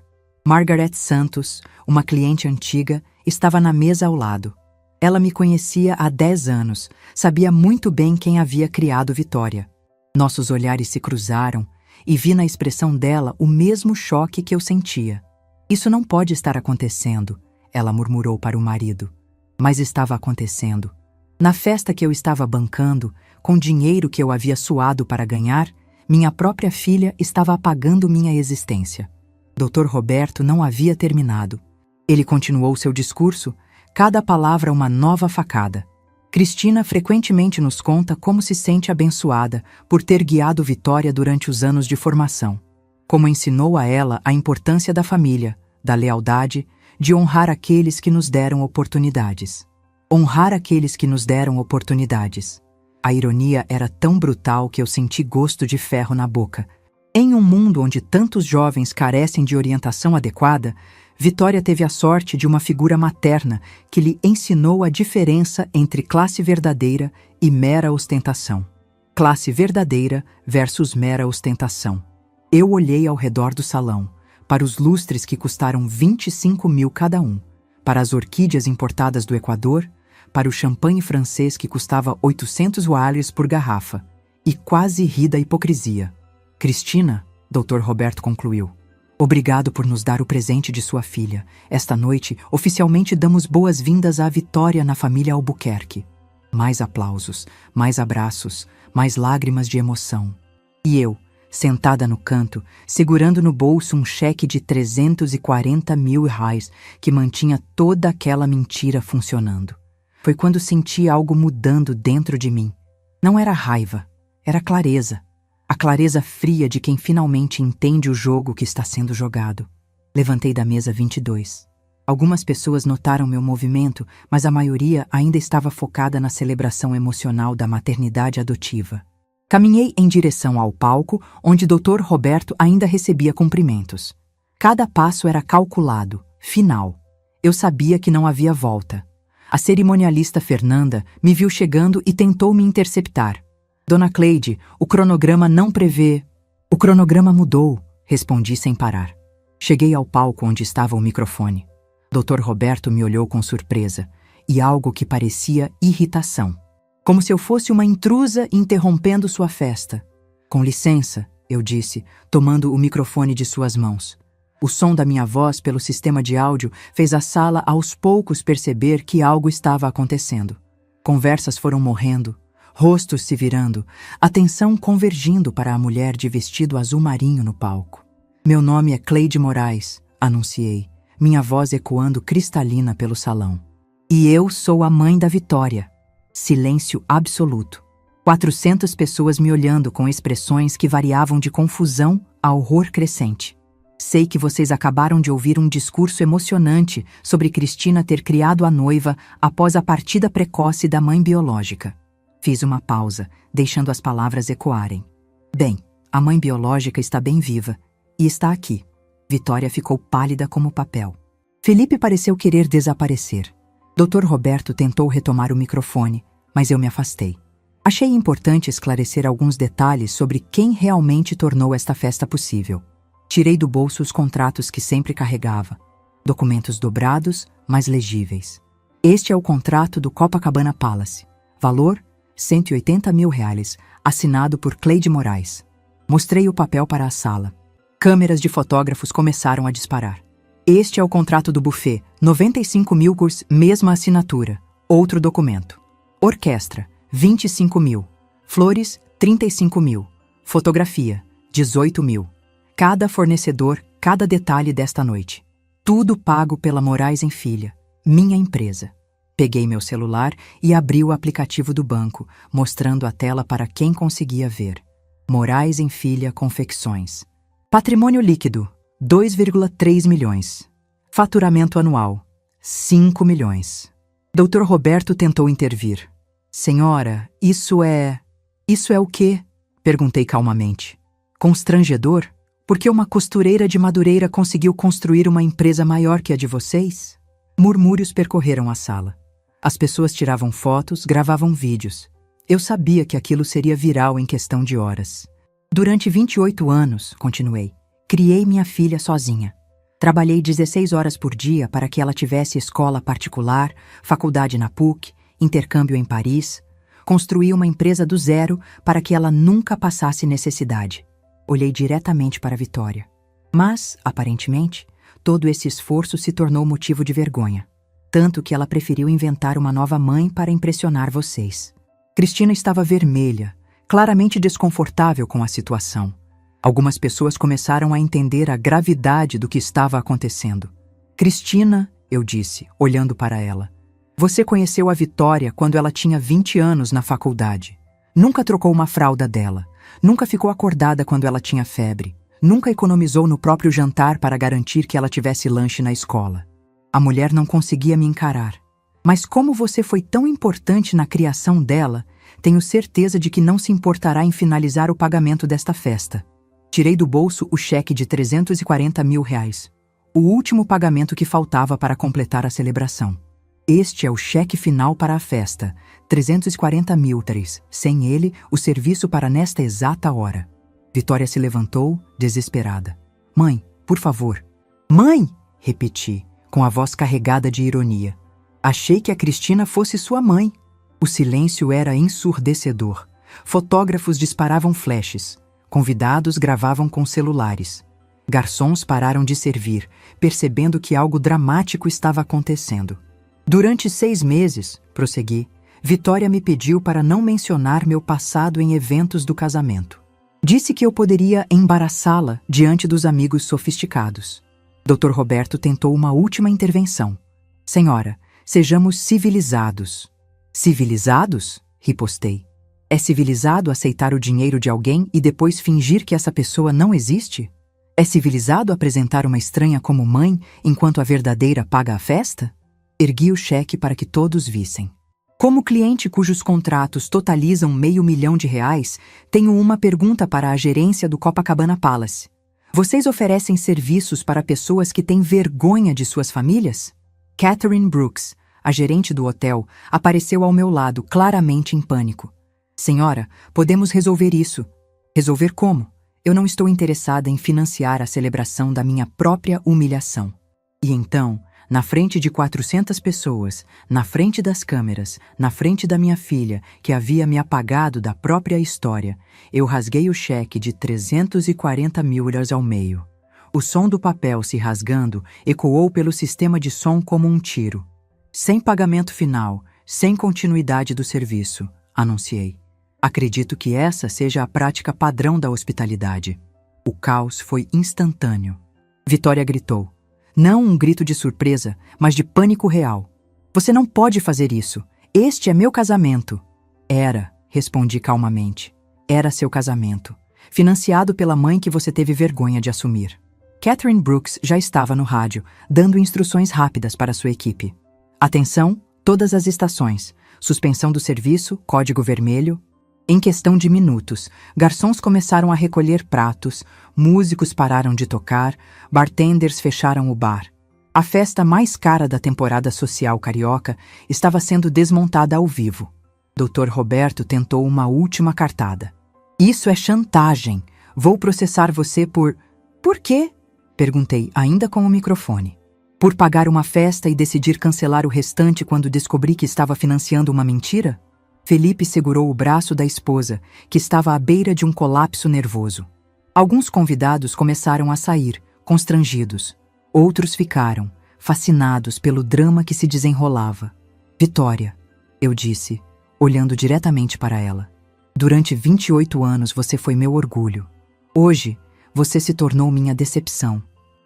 Margaret Santos, uma cliente antiga, estava na mesa ao lado. Ela me conhecia há 10 anos, sabia muito bem quem havia criado Vitória. Nossos olhares se cruzaram e vi na expressão dela o mesmo choque que eu sentia. "Isso não pode estar acontecendo", ela murmurou para o marido. Mas estava acontecendo. Na festa que eu estava bancando, com dinheiro que eu havia suado para ganhar, minha própria filha estava apagando minha existência. Dr. Roberto não havia terminado. Ele continuou seu discurso, cada palavra uma nova facada. Cristina frequentemente nos conta como se sente abençoada por ter guiado Vitória durante os anos de formação. Como ensinou a ela a importância da família, da lealdade, de honrar aqueles que nos deram oportunidades. Honrar aqueles que nos deram oportunidades. A ironia era tão brutal que eu senti gosto de ferro na boca. Em um mundo onde tantos jovens carecem de orientação adequada, Vitória teve a sorte de uma figura materna que lhe ensinou a diferença entre classe verdadeira e mera ostentação. Classe verdadeira versus mera ostentação. Eu olhei ao redor do salão, para os lustres que custaram 25 mil cada um, para as orquídeas importadas do Equador, para o champanhe francês que custava 800 reais por garrafa, e quase ri da hipocrisia. "Cristina", Dr. Roberto concluiu, "obrigado por nos dar o presente de sua filha. Esta noite, oficialmente damos boas-vindas à Vitória na família Albuquerque." Mais aplausos, mais abraços, mais lágrimas de emoção. E eu, sentada no canto, segurando no bolso um cheque de 340 mil reais que mantinha toda aquela mentira funcionando. Foi quando senti algo mudando dentro de mim. Não era raiva, era clareza. A clareza fria de quem finalmente entende o jogo que está sendo jogado. Levantei da mesa 22. Algumas pessoas notaram meu movimento, mas a maioria ainda estava focada na celebração emocional da maternidade adotiva. Caminhei em direção ao palco, onde Dr. Roberto ainda recebia cumprimentos. Cada passo era calculado, final. Eu sabia que não havia volta. A cerimonialista Fernanda me viu chegando e tentou me interceptar. "Dona Cleide, o cronograma não prevê." "O cronograma mudou", respondi sem parar. Cheguei ao palco onde estava o microfone. Dr. Roberto me olhou com surpresa e algo que parecia irritação. Como se eu fosse uma intrusa interrompendo sua festa. "Com licença", eu disse, tomando o microfone de suas mãos. O som da minha voz pelo sistema de áudio fez a sala aos poucos perceber que algo estava acontecendo. Conversas foram morrendo, rostos se virando, atenção convergindo para a mulher de vestido azul marinho no palco. "Meu nome é Cleide Moraes", anunciei, minha voz ecoando cristalina pelo salão. "E eu sou a mãe da Vitória." Silêncio absoluto. 400 pessoas me olhando com expressões que variavam de confusão a horror crescente. "Sei que vocês acabaram de ouvir um discurso emocionante sobre Cristina ter criado a noiva após a partida precoce da mãe biológica." Fiz uma pausa, deixando as palavras ecoarem. "Bem, a mãe biológica está bem viva e está aqui." Vitória ficou pálida como papel. Felipe pareceu querer desaparecer. Dr. Roberto tentou retomar o microfone, mas eu me afastei. Achei importante esclarecer alguns detalhes sobre quem realmente tornou esta festa possível. Tirei do bolso os contratos que sempre carregava. Documentos dobrados, mas legíveis. "Este é o contrato do Copacabana Palace. Valor, 180 mil reais, assinado por Cleide Moraes." Mostrei o papel para a sala. Câmeras de fotógrafos começaram a disparar. Este é o contrato do buffet, 95 mil curs, mesma assinatura. Outro documento. Orquestra, 25 mil. Flores, 35 mil. Fotografia, 18 mil. Cada fornecedor, cada detalhe desta noite. Tudo pago pela Moraes em Filha, minha empresa. Peguei meu celular e abri o aplicativo do banco, mostrando a tela para quem conseguia ver. Moraes em Filha Confecções. Patrimônio líquido, 2,3 milhões. Faturamento anual, 5 milhões. Dr. Roberto tentou intervir. Senhora, isso é o quê? Perguntei calmamente. Constrangedor? Porque uma costureira de Madureira conseguiu construir uma empresa maior que a de vocês? Murmúrios percorreram a sala. As pessoas tiravam fotos, gravavam vídeos. Eu sabia que aquilo seria viral em questão de horas. Durante 28 anos, continuei, criei minha filha sozinha. Trabalhei 16 horas por dia para que ela tivesse escola particular, faculdade na PUC, intercâmbio em Paris. Construí uma empresa do zero para que ela nunca passasse necessidade. Olhei diretamente para Vitória. Mas, aparentemente, todo esse esforço se tornou motivo de vergonha. Tanto que ela preferiu inventar uma nova mãe para impressionar vocês. Cristina estava vermelha, claramente desconfortável com a situação. Algumas pessoas começaram a entender a gravidade do que estava acontecendo. Cristina, eu disse, olhando para ela, você conheceu a Vitória quando ela tinha 20 anos na faculdade. Nunca trocou uma fralda dela. Nunca ficou acordada quando ela tinha febre. Nunca economizou no próprio jantar para garantir que ela tivesse lanche na escola. A mulher não conseguia me encarar. Mas como você foi tão importante na criação dela, tenho certeza de que não se importará em finalizar o pagamento desta festa. Tirei do bolso o cheque de 340 mil reais. O último pagamento que faltava para completar a celebração. Este é o cheque final para a festa, 340 mil, sem ele, o serviço para nesta exata hora. Vitória se levantou, desesperada. Mãe, por favor. Mãe! Repeti, com a voz carregada de ironia. Achei que a Cristina fosse sua mãe. O silêncio era ensurdecedor. Fotógrafos disparavam flashes. Convidados gravavam com celulares. Garçons pararam de servir, percebendo que algo dramático estava acontecendo. Durante 6 meses, prossegui, Vitória me pediu para não mencionar meu passado em eventos do casamento. Disse que eu poderia embaraçá-la diante dos amigos sofisticados. Dr. Roberto tentou uma última intervenção. Senhora, sejamos civilizados. Civilizados? Ripostei. É civilizado aceitar o dinheiro de alguém e depois fingir que essa pessoa não existe? É civilizado apresentar uma estranha como mãe enquanto a verdadeira paga a festa? Ergui o cheque para que todos vissem. Como cliente cujos contratos totalizam R$500 mil, tenho uma pergunta para a gerência do Copacabana Palace. Vocês oferecem serviços para pessoas que têm vergonha de suas famílias? Catherine Brooks, a gerente do hotel, apareceu ao meu lado, claramente em pânico. Senhora, podemos resolver isso. Resolver como? Eu não estou interessada em financiar a celebração da minha própria humilhação. E então, na frente de 400 pessoas, na frente das câmeras, na frente da minha filha, que havia me apagado da própria história, eu rasguei o cheque de 340 mil ao meio. O som do papel se rasgando ecoou pelo sistema de som como um tiro. Sem pagamento final, sem continuidade do serviço, anunciei. Acredito que essa seja a prática padrão da hospitalidade. O caos foi instantâneo. Vitória gritou. Não um grito de surpresa, mas de pânico real. Você não pode fazer isso. Este é meu casamento. Era, respondi calmamente. Era seu casamento. Financiado pela mãe que você teve vergonha de assumir. Catherine Brooks já estava no rádio, dando instruções rápidas para sua equipe. Atenção, todas as estações. Suspensão do serviço, código vermelho. Em questão de minutos, garçons começaram a recolher pratos, músicos pararam de tocar, bartenders fecharam o bar. A festa mais cara da temporada social carioca estava sendo desmontada ao vivo. Dr. Roberto tentou uma última cartada. Isso é chantagem. Vou processar você por... Por quê? Perguntei, ainda com o microfone. Por pagar uma festa e decidir cancelar o restante quando descobri que estava financiando uma mentira? Felipe segurou o braço da esposa, que estava à beira de um colapso nervoso. Alguns convidados começaram a sair, constrangidos. Outros ficaram, fascinados pelo drama que se desenrolava. Vitória, eu disse, olhando diretamente para ela. Durante 28 anos você foi meu orgulho. Hoje, você se tornou minha decepção.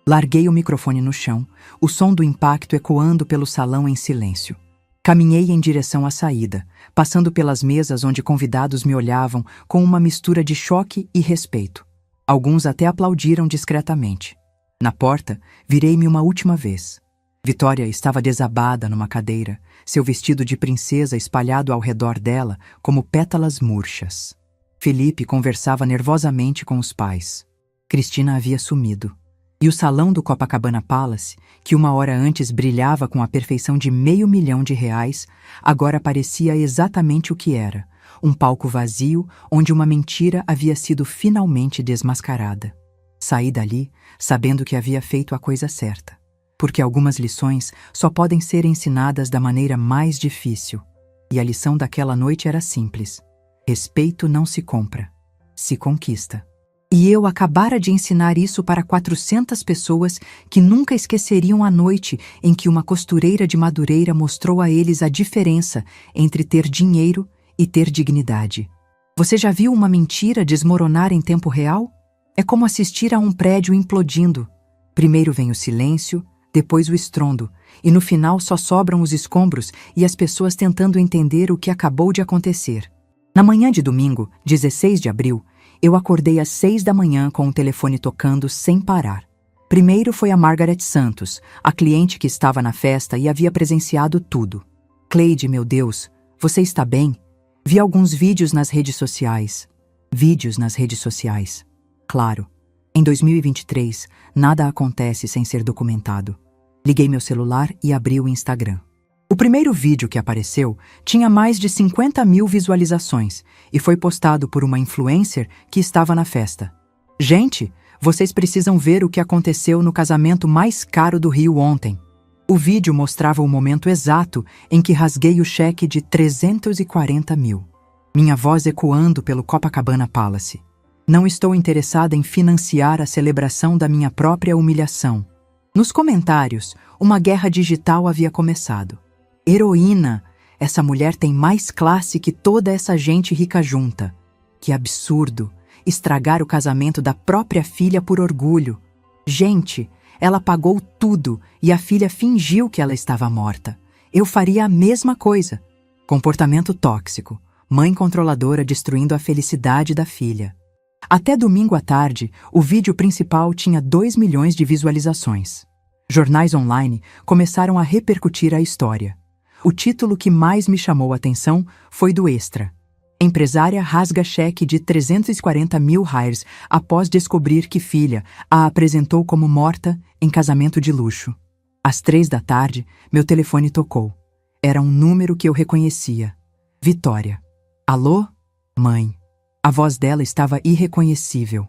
Larguei o microfone no chão, o som do impacto ecoando pelo salão em silêncio. Caminhei em direção à saída, passando pelas mesas onde convidados me olhavam com uma mistura de choque e respeito. Alguns até aplaudiram discretamente. Na porta, virei-me uma última vez. Vitória estava desabada numa cadeira, seu vestido de princesa espalhado ao redor dela como pétalas murchas. Felipe conversava nervosamente com os pais. Cristina havia sumido. E o salão do Copacabana Palace, que uma hora antes brilhava com a perfeição de R$500 mil, agora parecia exatamente o que era, um palco vazio onde uma mentira havia sido finalmente desmascarada. Saí dali sabendo que havia feito a coisa certa, porque algumas lições só podem ser ensinadas da maneira mais difícil. E a lição daquela noite era simples. Respeito não se compra, se conquista. E eu acabara de ensinar isso para 400 pessoas que nunca esqueceriam a noite em que uma costureira de Madureira mostrou a eles a diferença entre ter dinheiro e ter dignidade. Você já viu uma mentira desmoronar em tempo real? É como assistir a um prédio implodindo. Primeiro vem o silêncio, depois o estrondo, e no final só sobram os escombros e as pessoas tentando entender o que acabou de acontecer. Na manhã de domingo, 16 de abril, eu acordei às 6 da manhã com o telefone tocando sem parar. Primeiro foi a Margaret Santos, a cliente que estava na festa e havia presenciado tudo. Cleide, meu Deus, você está bem? Vi alguns vídeos nas redes sociais. Claro, em 2023, nada acontece sem ser documentado. Liguei meu celular e abri o Instagram. O primeiro vídeo que apareceu tinha mais de 50 mil visualizações e foi postado por uma influencer que estava na festa. Gente, vocês precisam ver o que aconteceu no casamento mais caro do Rio ontem. O vídeo mostrava o momento exato em que rasguei o cheque de 340 mil. Minha voz ecoando pelo Copacabana Palace. Não estou interessada em financiar a celebração da minha própria humilhação. Nos comentários, uma guerra digital havia começado. Heroína! Essa mulher tem mais classe que toda essa gente rica junta. Que absurdo! Estragar o casamento da própria filha por orgulho. Gente, ela pagou tudo e a filha fingiu que ela estava morta. Eu faria a mesma coisa. Comportamento tóxico. Mãe controladora destruindo a felicidade da filha. Até domingo à tarde, o vídeo principal tinha 2 milhões de visualizações. Jornais online começaram a repercutir a história. O título que mais me chamou a atenção foi do Extra. Empresária rasga cheque de 340 mil reais após descobrir que filha a apresentou como morta em casamento de luxo. Às 3 da tarde, meu telefone tocou. Era um número que eu reconhecia. Vitória. Alô? Mãe. A voz dela estava irreconhecível.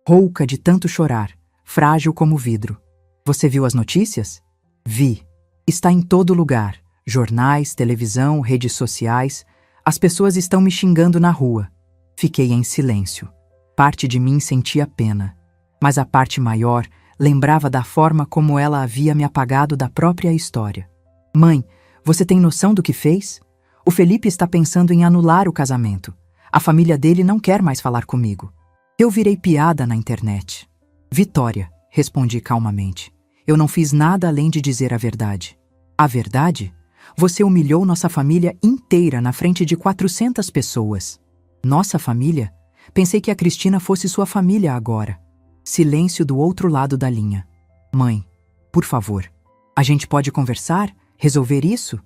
Rouca de tanto chorar, frágil como vidro. Você viu as notícias? Vi. Está em todo lugar. Jornais, televisão, redes sociais. As pessoas estão me xingando na rua. Fiquei em silêncio. Parte de mim sentia pena, mas a parte maior lembrava da forma como ela havia me apagado da própria história. Mãe, você tem noção do que fez? O Felipe está pensando em anular o casamento. A família dele não quer mais falar comigo. Eu virei piada na internet. Vitória, respondi calmamente. Eu não fiz nada além de dizer a verdade. A verdade? Você humilhou nossa família inteira na frente de 400 pessoas. Nossa família? Pensei que a Cristina fosse sua família agora. Silêncio do outro lado da linha. Mãe, por favor, a gente pode conversar? Resolver isso?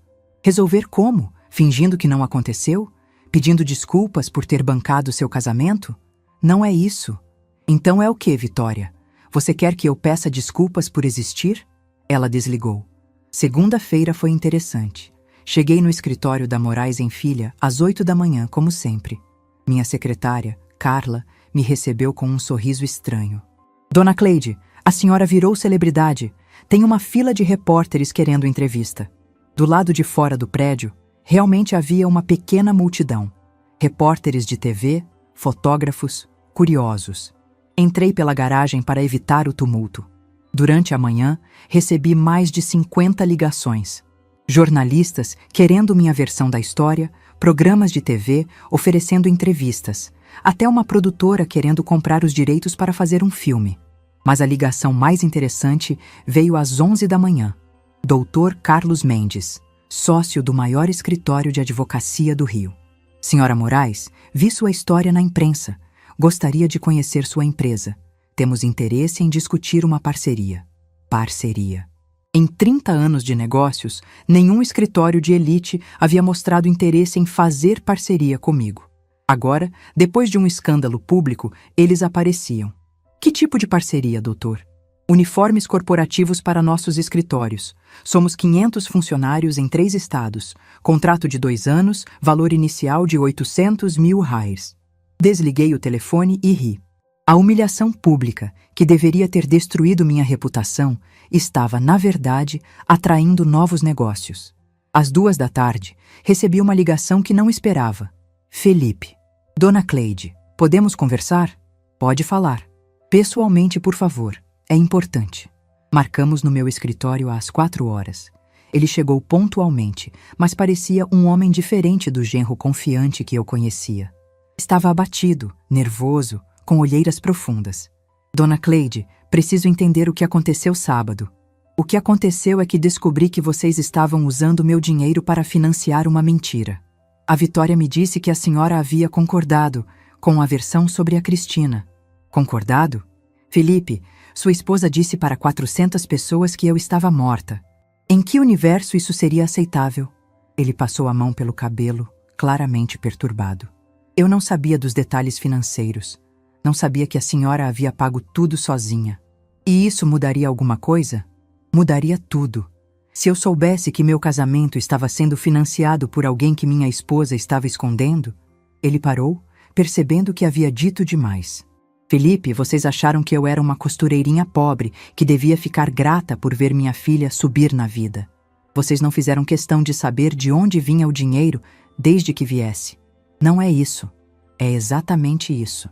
Resolver como? Fingindo que não aconteceu? Pedindo desculpas por ter bancado seu casamento? Não é isso. Então é o que, Vitória? Você quer que eu peça desculpas por existir? Ela desligou. Segunda-feira foi interessante. Cheguei no escritório da Moraes em Filha às 8 da manhã, como sempre. Minha secretária, Carla, me recebeu com um sorriso estranho. Dona Cleide, a senhora virou celebridade. Tem uma fila de repórteres querendo entrevista. Do lado de fora do prédio, realmente havia uma pequena multidão. Repórteres de TV, fotógrafos, curiosos. Entrei pela garagem para evitar o tumulto. Durante a manhã, recebi mais de 50 ligações. Jornalistas querendo minha versão da história, programas de TV oferecendo entrevistas, até uma produtora querendo comprar os direitos para fazer um filme. Mas a ligação mais interessante veio às 11 da manhã. Dr. Carlos Mendes, sócio do maior escritório de advocacia do Rio. Senhora Moraes, vi sua história na imprensa. Gostaria de conhecer sua empresa. Temos interesse em discutir uma parceria. Parceria. Em 30 anos de negócios, nenhum escritório de elite havia mostrado interesse em fazer parceria comigo. Agora, depois de um escândalo público, eles apareciam. Que tipo de parceria, doutor? Uniformes corporativos para nossos escritórios. Somos 500 funcionários em 3 estados. Contrato de 2 anos, valor inicial de 800 mil reais. Desliguei o telefone e ri. A humilhação pública, que deveria ter destruído minha reputação, estava, na verdade, atraindo novos negócios. Às 2 da tarde, recebi uma ligação que não esperava. Felipe. Dona Cleide, podemos conversar? Pode falar. Pessoalmente, por favor. É importante. Marcamos no meu escritório às 4 horas. Ele chegou pontualmente, mas parecia um homem diferente do genro confiante que eu conhecia. Estava abatido, nervoso, com olheiras profundas. Dona Cleide, preciso entender o que aconteceu sábado. O que aconteceu é que descobri que vocês estavam usando meu dinheiro para financiar uma mentira. A Vitória me disse que a senhora havia concordado com a versão sobre a Cristina. Concordado? Felipe, sua esposa disse para 400 pessoas que eu estava morta. Em que universo isso seria aceitável? Ele passou a mão pelo cabelo, claramente perturbado. Eu não sabia dos detalhes financeiros. Não sabia que a senhora havia pago tudo sozinha. E isso mudaria alguma coisa? Mudaria tudo. Se eu soubesse que meu casamento estava sendo financiado por alguém que minha esposa estava escondendo... Ele parou, percebendo que havia dito demais. Felipe, vocês acharam que eu era uma costureirinha pobre que devia ficar grata por ver minha filha subir na vida. Vocês não fizeram questão de saber de onde vinha o dinheiro desde que viesse. Não é isso. É exatamente isso.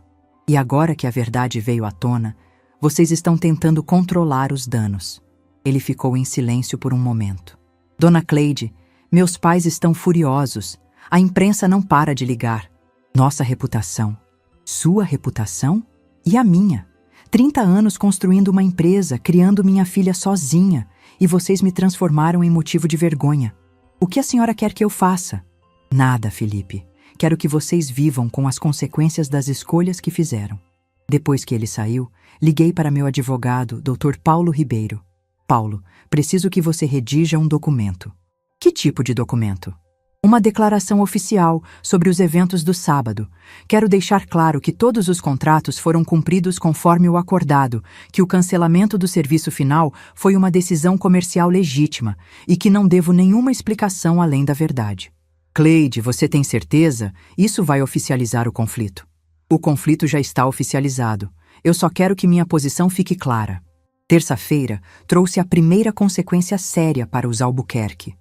E agora que a verdade veio à tona, vocês estão tentando controlar os danos. Ele ficou em silêncio por um momento. Dona Cleide, meus pais estão furiosos. A imprensa não para de ligar. Nossa reputação. Sua reputação? E a minha? 30 anos construindo uma empresa, criando minha filha sozinha, e vocês me transformaram em motivo de vergonha. O que a senhora quer que eu faça? Nada, Felipe. Quero que vocês vivam com as consequências das escolhas que fizeram. Depois que ele saiu, liguei para meu advogado, Dr. Paulo Ribeiro. Paulo, preciso que você redija um documento. Que tipo de documento? Uma declaração oficial sobre os eventos do sábado. Quero deixar claro que todos os contratos foram cumpridos conforme o acordado, que o cancelamento do serviço final foi uma decisão comercial legítima e que não devo nenhuma explicação além da verdade. Cleide, você tem certeza? Isso vai oficializar o conflito. O conflito já está oficializado. Eu só quero que minha posição fique clara. Terça-feira trouxe a primeira consequência séria para os Albuquerque.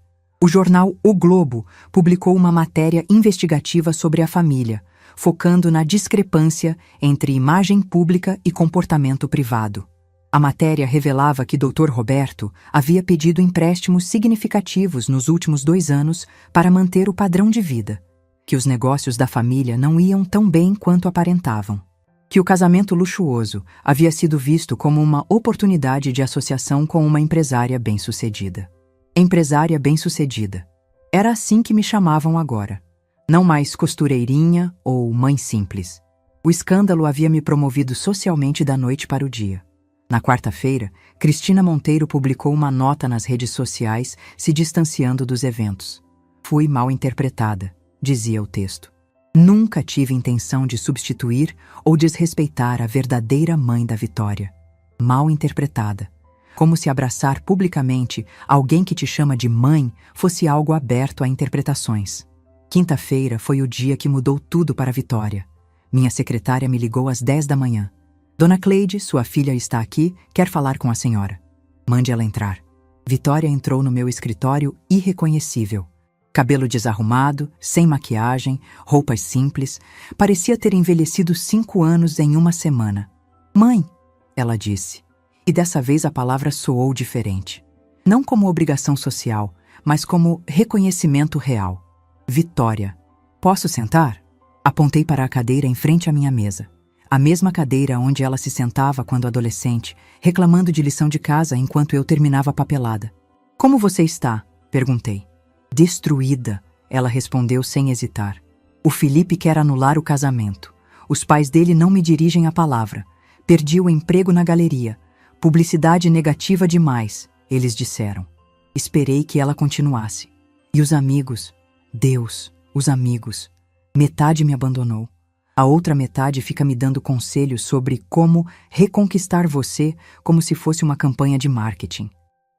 O jornal O Globo publicou uma matéria investigativa sobre a família, focando na discrepância entre imagem pública e comportamento privado. A matéria revelava que Dr. Roberto havia pedido empréstimos significativos nos últimos 2 anos para manter o padrão de vida, que os negócios da família não iam tão bem quanto aparentavam, que o casamento luxuoso havia sido visto como uma oportunidade de associação com uma empresária bem-sucedida. Empresária bem-sucedida. Era assim que me chamavam agora. Não mais costureirinha ou mãe simples. O escândalo havia me promovido socialmente da noite para o dia. Na quarta-feira, Cristina Monteiro publicou uma nota nas redes sociais se distanciando dos eventos. Fui mal interpretada, dizia o texto. Nunca tive intenção de substituir ou desrespeitar a verdadeira mãe da Vitória. Mal interpretada. Como se abraçar publicamente alguém que te chama de mãe fosse algo aberto a interpretações. Quinta-feira foi o dia que mudou tudo para a Vitória. Minha secretária me ligou às 10 da manhã. Dona Cleide, sua filha está aqui, quer falar com a senhora. Mande ela entrar. Vitória entrou no meu escritório irreconhecível. Cabelo desarrumado, sem maquiagem, roupas simples, parecia ter envelhecido 5 anos em uma semana. Mãe, ela disse, e dessa vez a palavra soou diferente. Não como obrigação social, mas como reconhecimento real. Vitória. Posso sentar? Apontei para a cadeira em frente à minha mesa. A mesma cadeira onde ela se sentava quando adolescente, reclamando de lição de casa enquanto eu terminava a papelada. Como você está? Perguntei. Destruída, ela respondeu sem hesitar. O Felipe quer anular o casamento. Os pais dele não me dirigem a palavra. Perdi o emprego na galeria. Publicidade negativa demais, eles disseram. Esperei que ela continuasse. E os amigos? Deus, os amigos. Metade me abandonou. A outra metade fica me dando conselhos sobre como reconquistar você como se fosse uma campanha de marketing.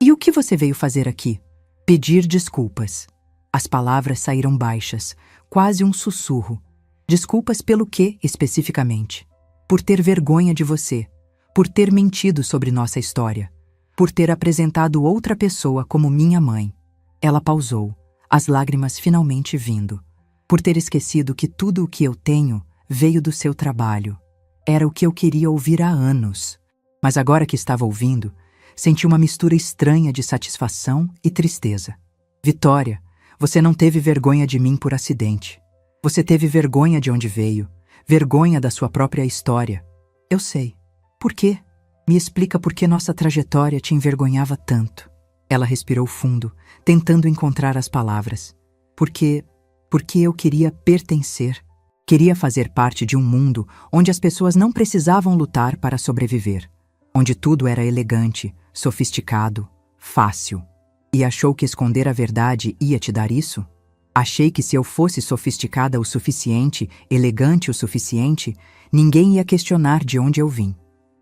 E o que você veio fazer aqui? Pedir desculpas. As palavras saíram baixas, quase um sussurro. Desculpas pelo quê, especificamente? Por ter vergonha de você, por ter mentido sobre nossa história, por ter apresentado outra pessoa como minha mãe. Ela pausou, as lágrimas finalmente vindo. Por ter esquecido que tudo o que eu tenho veio do seu trabalho. Era o que eu queria ouvir há anos. Mas agora que estava ouvindo, senti uma mistura estranha de satisfação e tristeza. Vitória, você não teve vergonha de mim por acidente. Você teve vergonha de onde veio, vergonha da sua própria história. Eu sei. Por quê? Me explica por que nossa trajetória te envergonhava tanto. Ela respirou fundo, tentando encontrar as palavras. Porque eu queria pertencer. Queria fazer parte de um mundo onde as pessoas não precisavam lutar para sobreviver. Onde tudo era elegante, sofisticado, fácil. E achou que esconder a verdade ia te dar isso? Achei que se eu fosse sofisticada o suficiente, elegante o suficiente, ninguém ia questionar de onde eu vim.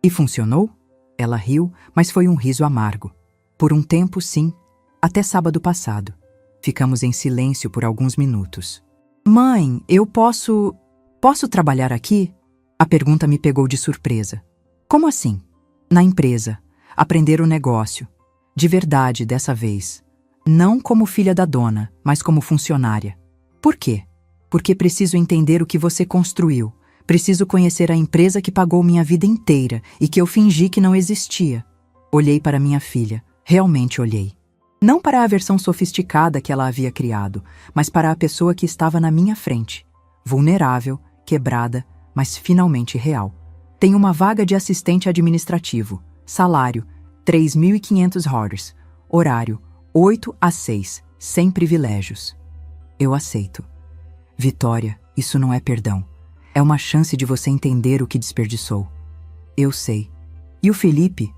E funcionou? Ela riu, mas foi um riso amargo. Por um tempo, sim. Até sábado passado. Ficamos em silêncio por alguns minutos. Mãe, eu posso trabalhar aqui? A pergunta me pegou de surpresa. Como assim? Na empresa. Aprender o negócio. De verdade, dessa vez. Não como filha da dona, mas como funcionária. Por quê? Porque preciso entender o que você construiu. Preciso conhecer a empresa que pagou minha vida inteira e que eu fingi que não existia. Olhei para minha filha. Realmente olhei. Não para a versão sofisticada que ela havia criado, mas para a pessoa que estava na minha frente. Vulnerável, quebrada, mas finalmente real. Tem uma vaga de assistente administrativo. Salário, 3.500 horas. Horário, 8 às 6, sem privilégios. Eu aceito. Vitória, isso não é perdão. É uma chance de você entender o que desperdiçou. Eu sei. E o Felipe?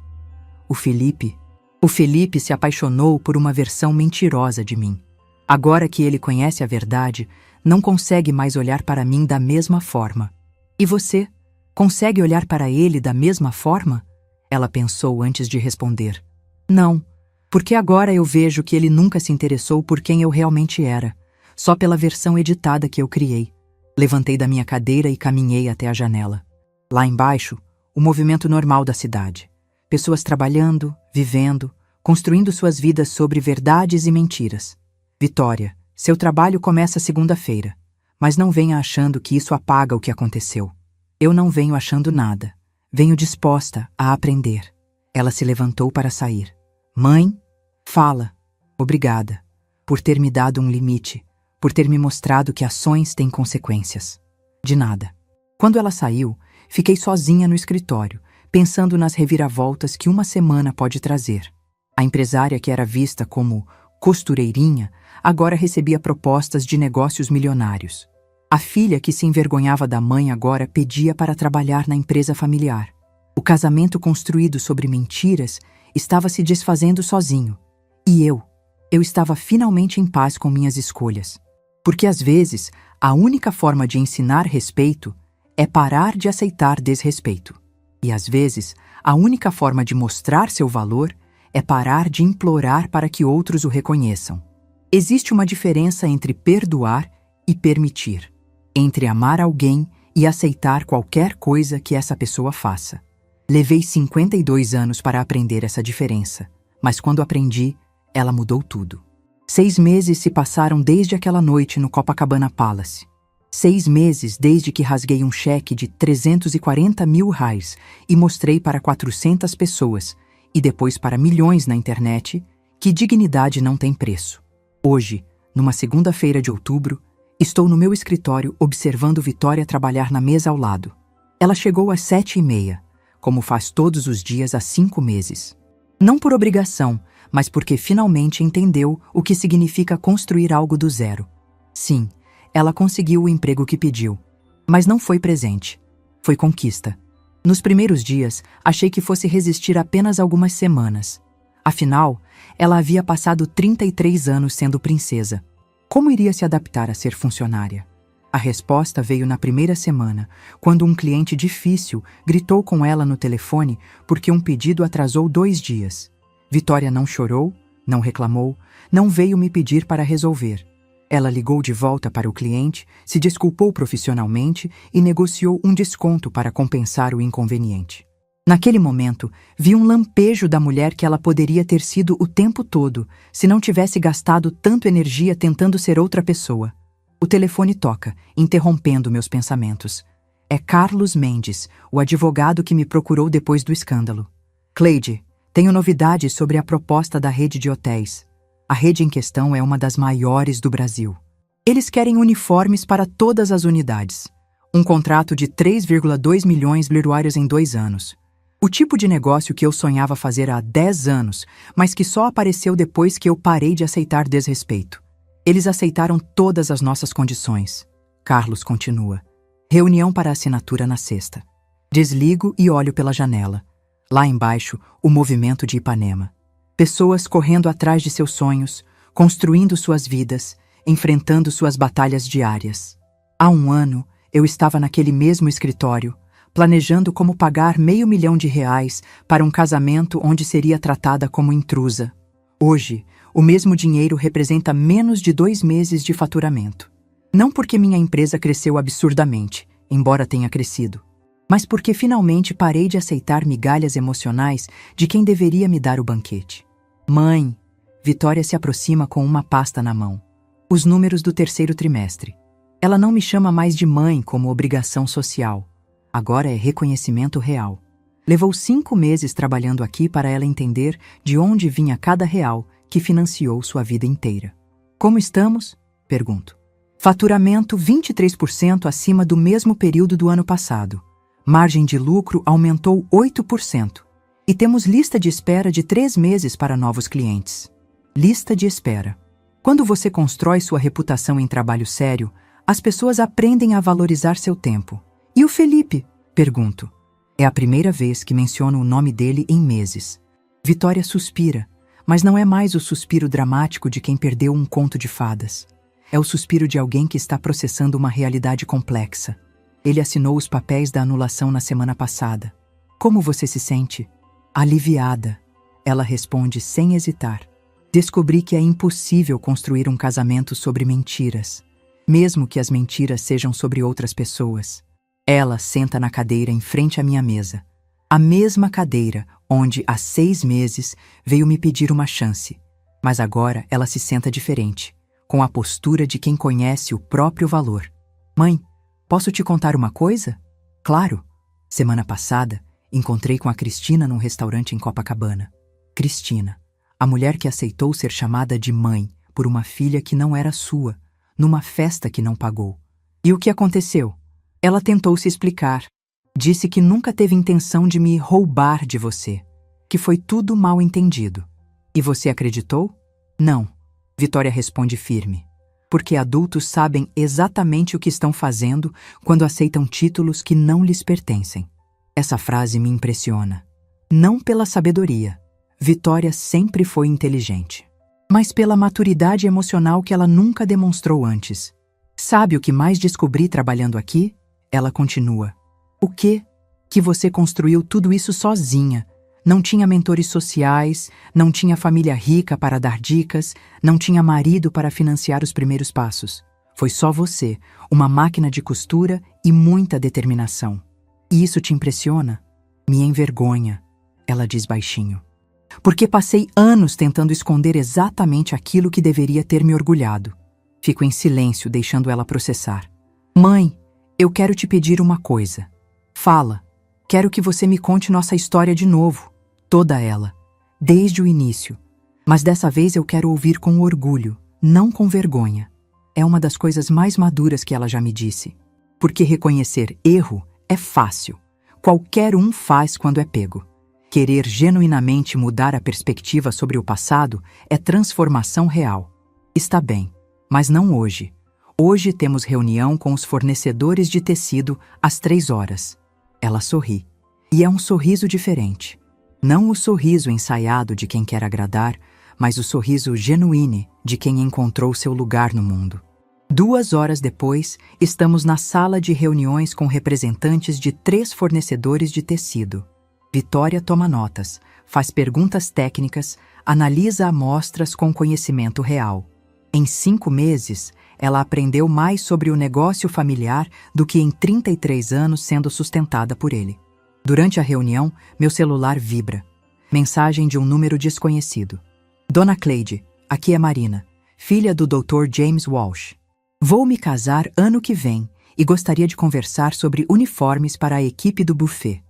O Felipe se apaixonou por uma versão mentirosa de mim. Agora que ele conhece a verdade, não consegue mais olhar para mim da mesma forma. E você? Consegue olhar para ele da mesma forma? Ela pensou antes de responder. Não, porque agora eu vejo que ele nunca se interessou por quem eu realmente era, só pela versão editada que eu criei. Levantei da minha cadeira e caminhei até a janela. Lá embaixo, o movimento normal da cidade. Pessoas trabalhando, vivendo, construindo suas vidas sobre verdades e mentiras. Vitória, seu trabalho começa segunda-feira, mas não venha achando que isso apaga o que aconteceu. Eu não venho achando nada. Venho disposta a aprender. Ela se levantou para sair. Mãe, fala. Obrigada por ter me dado um limite, por ter me mostrado que ações têm consequências. De nada. Quando ela saiu, fiquei sozinha no escritório, pensando nas reviravoltas que uma semana pode trazer. A empresária que era vista como costureirinha, agora recebia propostas de negócios milionários. A filha que se envergonhava da mãe agora pedia para trabalhar na empresa familiar. O casamento construído sobre mentiras estava se desfazendo sozinho. E eu estava finalmente em paz com minhas escolhas. Porque às vezes, a única forma de ensinar respeito é parar de aceitar desrespeito. E às vezes, a única forma de mostrar seu valor é parar de implorar para que outros o reconheçam. Existe uma diferença entre perdoar e permitir, entre amar alguém e aceitar qualquer coisa que essa pessoa faça. Levei 52 anos para aprender essa diferença, mas quando aprendi, ela mudou tudo. 6 meses se passaram desde aquela noite no Copacabana Palace. 6 meses desde que rasguei um cheque de 340 mil reais e mostrei para 400 pessoas, e depois para milhões na internet, que dignidade não tem preço. Hoje, numa segunda-feira de outubro, estou no meu escritório observando Vitória trabalhar na mesa ao lado. Ela chegou às 7h30, como faz todos os dias há 5 meses. Não por obrigação, mas porque finalmente entendeu o que significa construir algo do zero. Sim, ela conseguiu o emprego que pediu, mas não foi presente. Foi conquista. Nos primeiros dias, achei que fosse resistir apenas algumas semanas. Afinal, ela havia passado 33 anos sendo princesa. Como iria se adaptar a ser funcionária? A resposta veio na primeira semana, quando um cliente difícil gritou com ela no telefone porque um pedido atrasou 2 dias. Vitória não chorou, não reclamou, não veio me pedir para resolver. Ela ligou de volta para o cliente, se desculpou profissionalmente e negociou um desconto para compensar o inconveniente. Naquele momento, vi um lampejo da mulher que ela poderia ter sido o tempo todo, se não tivesse gastado tanto energia tentando ser outra pessoa. O telefone toca, interrompendo meus pensamentos. É Carlos Mendes, o advogado que me procurou depois do escândalo. Cleide, tenho novidades sobre a proposta da rede de hotéis. A rede em questão é uma das maiores do Brasil. Eles querem uniformes para todas as unidades. Um contrato de 3,2 milhões de euros em 2 anos. O tipo de negócio que eu sonhava fazer há 10 anos, mas que só apareceu depois que eu parei de aceitar desrespeito. Eles aceitaram todas as nossas condições. Carlos continua. Reunião para assinatura na sexta. Desligo e olho pela janela. Lá embaixo, o movimento de Ipanema. Pessoas correndo atrás de seus sonhos, construindo suas vidas, enfrentando suas batalhas diárias. Há 1 ano, eu estava naquele mesmo escritório, planejando como pagar R$500 mil para um casamento onde seria tratada como intrusa. Hoje, o mesmo dinheiro representa menos de 2 meses de faturamento. Não porque minha empresa cresceu absurdamente, embora tenha crescido, mas porque finalmente parei de aceitar migalhas emocionais de quem deveria me dar o banquete. Mãe, Vitória se aproxima com uma pasta na mão. Os números do 3º trimestre. Ela não me chama mais de mãe como obrigação social. Agora é reconhecimento real. Levou 5 meses trabalhando aqui para ela entender de onde vinha cada real que financiou sua vida inteira. Como estamos? Pergunto. Faturamento 23% acima do mesmo período do ano passado. Margem de lucro aumentou 8%. E temos lista de espera de 3 meses para novos clientes. Lista de espera. Quando você constrói sua reputação em trabalho sério, as pessoas aprendem a valorizar seu tempo. E o Felipe? Pergunto. É a primeira vez que menciono o nome dele em meses. Vitória suspira, mas não é mais o suspiro dramático de quem perdeu um conto de fadas. É o suspiro de alguém que está processando uma realidade complexa. Ele assinou os papéis da anulação na semana passada. Como você se sente? Aliviada. Ela responde sem hesitar. Descobri que é impossível construir um casamento sobre mentiras, mesmo que as mentiras sejam sobre outras pessoas. Ela senta na cadeira em frente à minha mesa. A mesma cadeira onde, há 6 meses, veio me pedir uma chance. Mas agora ela se senta diferente, com a postura de quem conhece o próprio valor. Mãe, posso te contar uma coisa? Claro. Semana passada, encontrei com a Cristina num restaurante em Copacabana. Cristina, a mulher que aceitou ser chamada de mãe por uma filha que não era sua, numa festa que não pagou. E o que aconteceu? Ela tentou se explicar. Disse que nunca teve intenção de me roubar de você, que foi tudo mal entendido. E você acreditou? Não. Vitória responde firme. Porque adultos sabem exatamente o que estão fazendo quando aceitam títulos que não lhes pertencem. Essa frase me impressiona. Não pela sabedoria. Vitória sempre foi inteligente. Mas pela maturidade emocional que ela nunca demonstrou antes. Sabe o que mais descobri trabalhando aqui? Ela continua. O quê? Que você construiu tudo isso sozinha. Não tinha mentores sociais, não tinha família rica para dar dicas, não tinha marido para financiar os primeiros passos. Foi só você, uma máquina de costura e muita determinação. E isso te impressiona? Me envergonha, ela diz baixinho. Porque passei anos tentando esconder exatamente aquilo que deveria ter me orgulhado. Fico em silêncio, deixando ela processar. Mãe, eu quero te pedir uma coisa. Fala. Quero que você me conte nossa história de novo. Toda ela. Desde o início. Mas dessa vez eu quero ouvir com orgulho, não com vergonha. É uma das coisas mais maduras que ela já me disse. Porque reconhecer erro é fácil. Qualquer um faz quando é pego. Querer genuinamente mudar a perspectiva sobre o passado é transformação real. Está bem, mas não hoje. Hoje temos reunião com os fornecedores de tecido às 3 horas. Ela sorri. E é um sorriso diferente. Não o sorriso ensaiado de quem quer agradar, mas o sorriso genuíno de quem encontrou seu lugar no mundo. 2 horas depois, estamos na sala de reuniões com representantes de 3 fornecedores de tecido. Vitória toma notas, faz perguntas técnicas, analisa amostras com conhecimento real. Em 5 meses, ela aprendeu mais sobre o negócio familiar do que em 33 anos sendo sustentada por ele. Durante a reunião, meu celular vibra. Mensagem de um número desconhecido. Dona Cleide, aqui é Marina, filha do Dr. James Walsh. Vou me casar ano que vem e gostaria de conversar sobre uniformes para a equipe do buffet.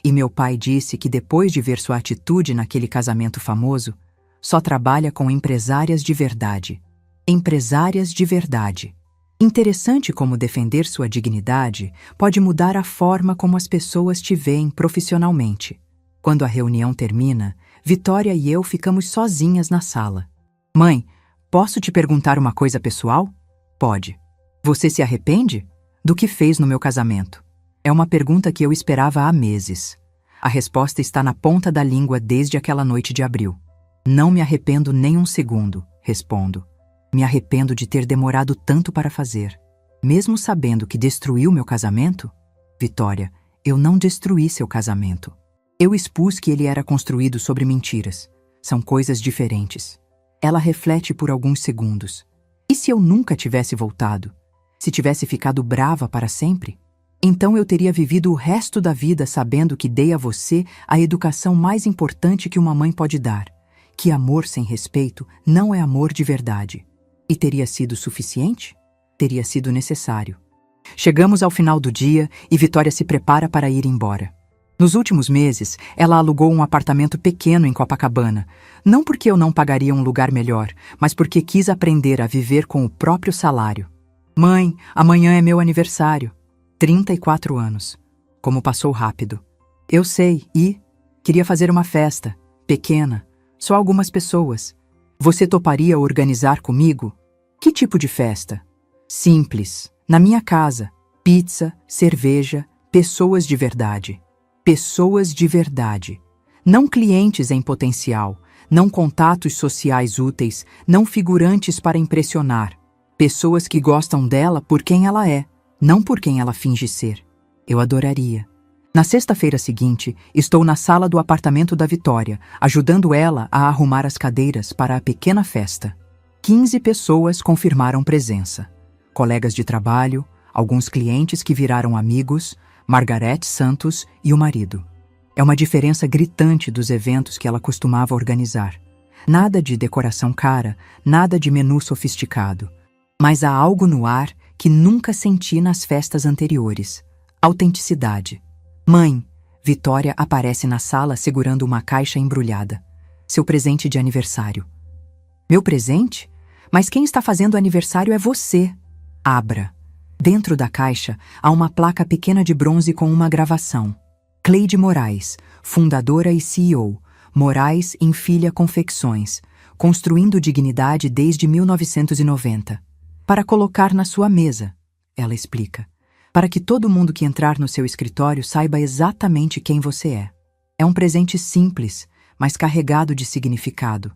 E meu pai disse que depois de ver sua atitude naquele casamento famoso, só trabalha com empresárias de verdade. Empresárias de verdade. Interessante como defender sua dignidade pode mudar a forma como as pessoas te veem profissionalmente. Quando a reunião termina, Vitória e eu ficamos sozinhas na sala. Mãe, posso te perguntar uma coisa pessoal? Pode. Você se arrepende? Do que fez no meu casamento? É uma pergunta que eu esperava há meses. A resposta está na ponta da língua desde aquela noite de abril. Não me arrependo nem um segundo, respondo. Me arrependo de ter demorado tanto para fazer. Mesmo sabendo que destruiu meu casamento? Vitória, eu não destruí seu casamento. Eu expus que ele era construído sobre mentiras. São coisas diferentes. Ela reflete por alguns segundos. E se eu nunca tivesse voltado? Se tivesse ficado brava para sempre? Então eu teria vivido o resto da vida sabendo que dei a você a educação mais importante que uma mãe pode dar, que amor sem respeito não é amor de verdade. E teria sido suficiente? Teria sido necessário. Chegamos ao final do dia e Vitória se prepara para ir embora. Nos últimos meses, ela alugou um apartamento pequeno em Copacabana, não porque eu não pagaria um lugar melhor, mas porque quis aprender a viver com o próprio salário. Mãe, amanhã é meu aniversário. 34 anos. Como passou rápido. Eu sei, e queria fazer uma festa, pequena, só algumas pessoas. Você toparia organizar comigo? Que tipo de festa? Simples, na minha casa. Pizza, cerveja, pessoas de verdade. Pessoas de verdade. Não clientes em potencial, não contatos sociais úteis, não figurantes para impressionar. Pessoas que gostam dela por quem ela é. Não por quem ela finge ser. Eu adoraria. Na sexta-feira seguinte, estou na sala do apartamento da Vitória, ajudando ela a arrumar as cadeiras para a pequena festa. 15 pessoas confirmaram presença. Colegas de trabalho, alguns clientes que viraram amigos, Margarete Santos e o marido. É uma diferença gritante dos eventos que ela costumava organizar. Nada de decoração cara, nada de menu sofisticado. Mas há algo no ar que nunca senti nas festas anteriores. Autenticidade. Mãe, Vitória aparece na sala segurando uma caixa embrulhada. Seu presente de aniversário. Meu presente? Mas quem está fazendo aniversário é você. Abra. Dentro da caixa há uma placa pequena de bronze com uma gravação. Cleide Moraes, fundadora e CEO. Moraes em Filha Confecções. Construindo dignidade desde 1990. Para colocar na sua mesa, ela explica. Para que todo mundo que entrar no seu escritório saiba exatamente quem você é. É um presente simples, mas carregado de significado,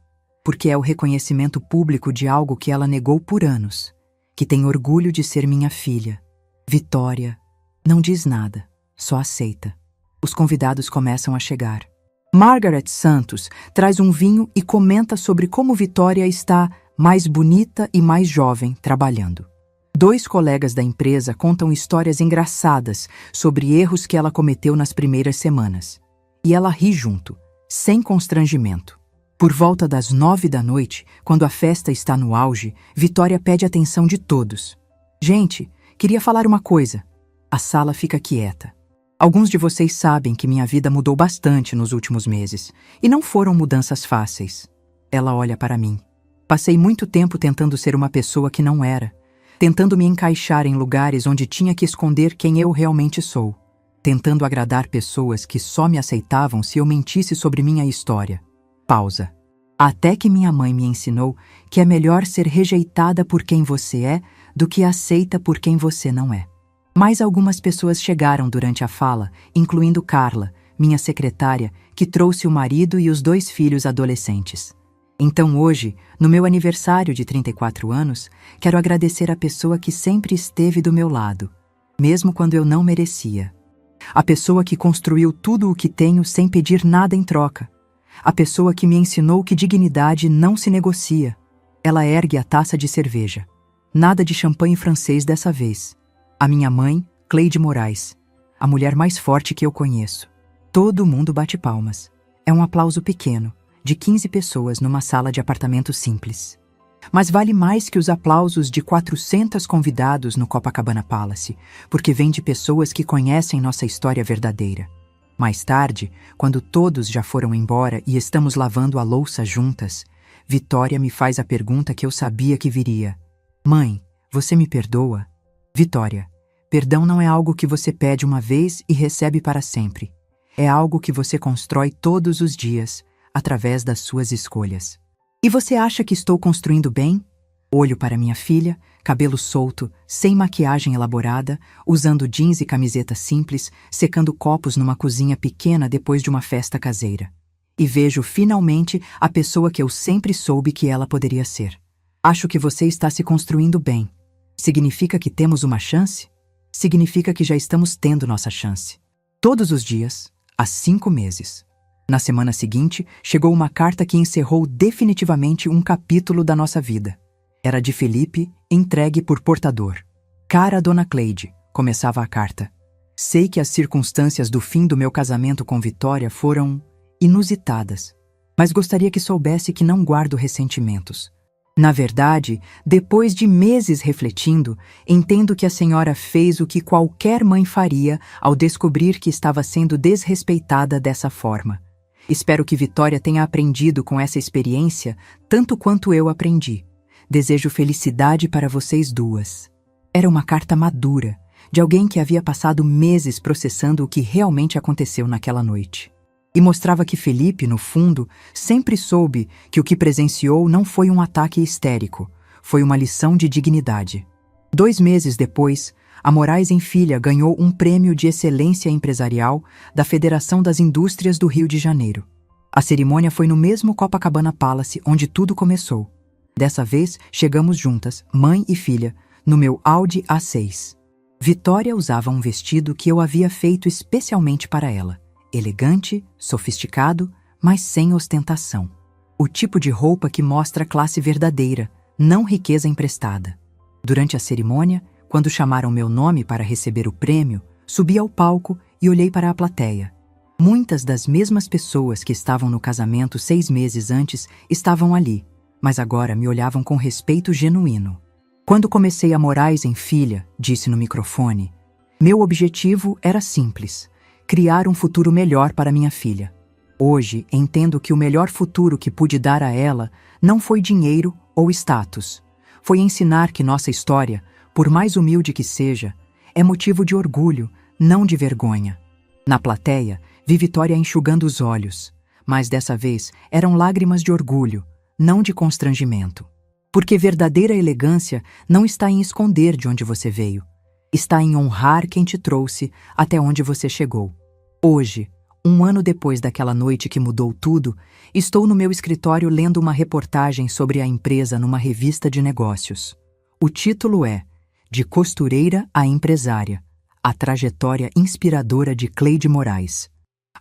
porque é o reconhecimento público de algo que ela negou por anos, que tem orgulho de ser minha filha. Vitória não diz nada, só aceita. Os convidados começam a chegar. Margaret Santos traz um vinho e comenta sobre como Vitória está mais bonita e mais jovem trabalhando. 2 colegas da empresa contam histórias engraçadas sobre erros que ela cometeu nas primeiras semanas. E ela ri junto, sem constrangimento. Por volta das 9 da noite, quando a festa está no auge, Vitória pede atenção de todos. Gente, queria falar uma coisa. A sala fica quieta. Alguns de vocês sabem que minha vida mudou bastante nos últimos meses, e não foram mudanças fáceis. Ela olha para mim. Passei muito tempo tentando ser uma pessoa que não era, tentando me encaixar em lugares onde tinha que esconder quem eu realmente sou, tentando agradar pessoas que só me aceitavam se eu mentisse sobre minha história. Pausa. Até que minha mãe me ensinou que é melhor ser rejeitada por quem você é do que aceita por quem você não é. Mais algumas pessoas chegaram durante a fala, incluindo Carla, minha secretária, que trouxe o marido e os 2 filhos adolescentes. Então hoje, no meu aniversário de 34 anos, quero agradecer a pessoa que sempre esteve do meu lado, mesmo quando eu não merecia. A pessoa que construiu tudo o que tenho sem pedir nada em troca. A pessoa que me ensinou que dignidade não se negocia. Ela ergue a taça de cerveja. Nada de champanhe francês dessa vez. A minha mãe, Cleide Moraes. A mulher mais forte que eu conheço. Todo mundo bate palmas. É um aplauso pequeno, de 15 pessoas numa sala de apartamento simples. Mas vale mais que os aplausos de 400 convidados no Copacabana Palace, porque vem de pessoas que conhecem nossa história verdadeira. Mais tarde, quando todos já foram embora e estamos lavando a louça juntas, Vitória me faz a pergunta que eu sabia que viria. Mãe, você me perdoa? Vitória, perdão não é algo que você pede uma vez e recebe para sempre. É algo que você constrói todos os dias, através das suas escolhas. E você acha que estou construindo bem? Olho para minha filha, cabelo solto, sem maquiagem elaborada, usando jeans e camiseta simples, secando copos numa cozinha pequena depois de uma festa caseira. E vejo finalmente a pessoa que eu sempre soube que ela poderia ser. Acho que você está se construindo bem. Significa que temos uma chance? Significa que já estamos tendo nossa chance. Todos os dias, há 5 meses. Na semana seguinte, chegou uma carta que encerrou definitivamente um capítulo da nossa vida. Era de Felipe, entregue por portador. Cara Dona Cleide, começava a carta. Sei que as circunstâncias do fim do meu casamento com Vitória foram inusitadas, mas gostaria que soubesse que não guardo ressentimentos. Na verdade, depois de meses refletindo, entendo que a senhora fez o que qualquer mãe faria ao descobrir que estava sendo desrespeitada dessa forma. Espero que Vitória tenha aprendido com essa experiência tanto quanto eu aprendi. Desejo felicidade para vocês duas. Era uma carta madura, de alguém que havia passado meses processando o que realmente aconteceu naquela noite. E mostrava que Felipe, no fundo, sempre soube que o que presenciou não foi um ataque histérico, foi uma lição de dignidade. 2 meses depois, a Moraes em Filha ganhou um prêmio de excelência empresarial da Federação das Indústrias do Rio de Janeiro. A cerimônia foi no mesmo Copacabana Palace onde tudo começou. Dessa vez, chegamos juntas, mãe e filha, no meu Audi A6. Vitória usava um vestido que eu havia feito especialmente para ela. Elegante, sofisticado, mas sem ostentação. O tipo de roupa que mostra classe verdadeira, não riqueza emprestada. Durante a cerimônia, quando chamaram meu nome para receber o prêmio, subi ao palco e olhei para a plateia. Muitas das mesmas pessoas que estavam no casamento 6 meses antes estavam ali, mas agora me olhavam com respeito genuíno. Quando comecei a Moraes em Filha, disse no microfone, meu objetivo era simples: criar um futuro melhor para minha filha. Hoje, entendo que o melhor futuro que pude dar a ela não foi dinheiro ou status. Foi ensinar que nossa história, por mais humilde que seja, é motivo de orgulho, não de vergonha. Na plateia, vi Vitória enxugando os olhos, mas dessa vez eram lágrimas de orgulho, não de constrangimento. Porque verdadeira elegância não está em esconder de onde você veio. Está em honrar quem te trouxe até onde você chegou. Hoje, 1 ano depois daquela noite que mudou tudo, estou no meu escritório lendo uma reportagem sobre a empresa numa revista de negócios. O título é De Costureira a Empresária, a trajetória inspiradora de Cleide Moraes.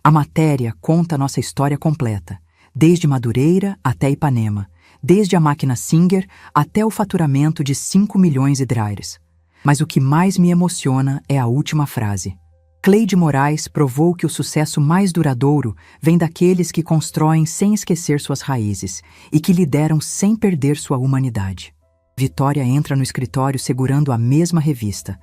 A matéria conta nossa história completa, desde Madureira até Ipanema, desde a máquina Singer até o faturamento de 5 milhões de drachmas. Mas o que mais me emociona é a última frase. Cleide Moraes provou que o sucesso mais duradouro vem daqueles que constroem sem esquecer suas raízes e que lideram sem perder sua humanidade. Vitória entra no escritório segurando a mesma revista.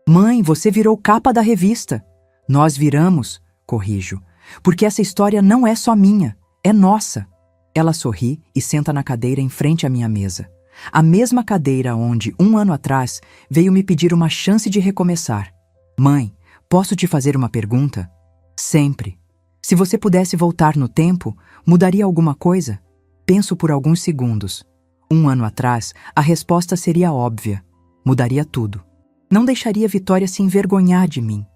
Mãe, você virou capa da revista. Nós viramos, corrijo, porque essa história não é só minha, é nossa. Ela sorri e senta na cadeira em frente à minha mesa. A mesma cadeira onde, 1 ano atrás, veio me pedir uma chance de recomeçar. Mãe, posso te fazer uma pergunta? Sempre. Se você pudesse voltar no tempo, mudaria alguma coisa? Penso por alguns segundos. 1 ano atrás, a resposta seria óbvia. Mudaria tudo. Não deixaria Vitória se envergonhar de mim.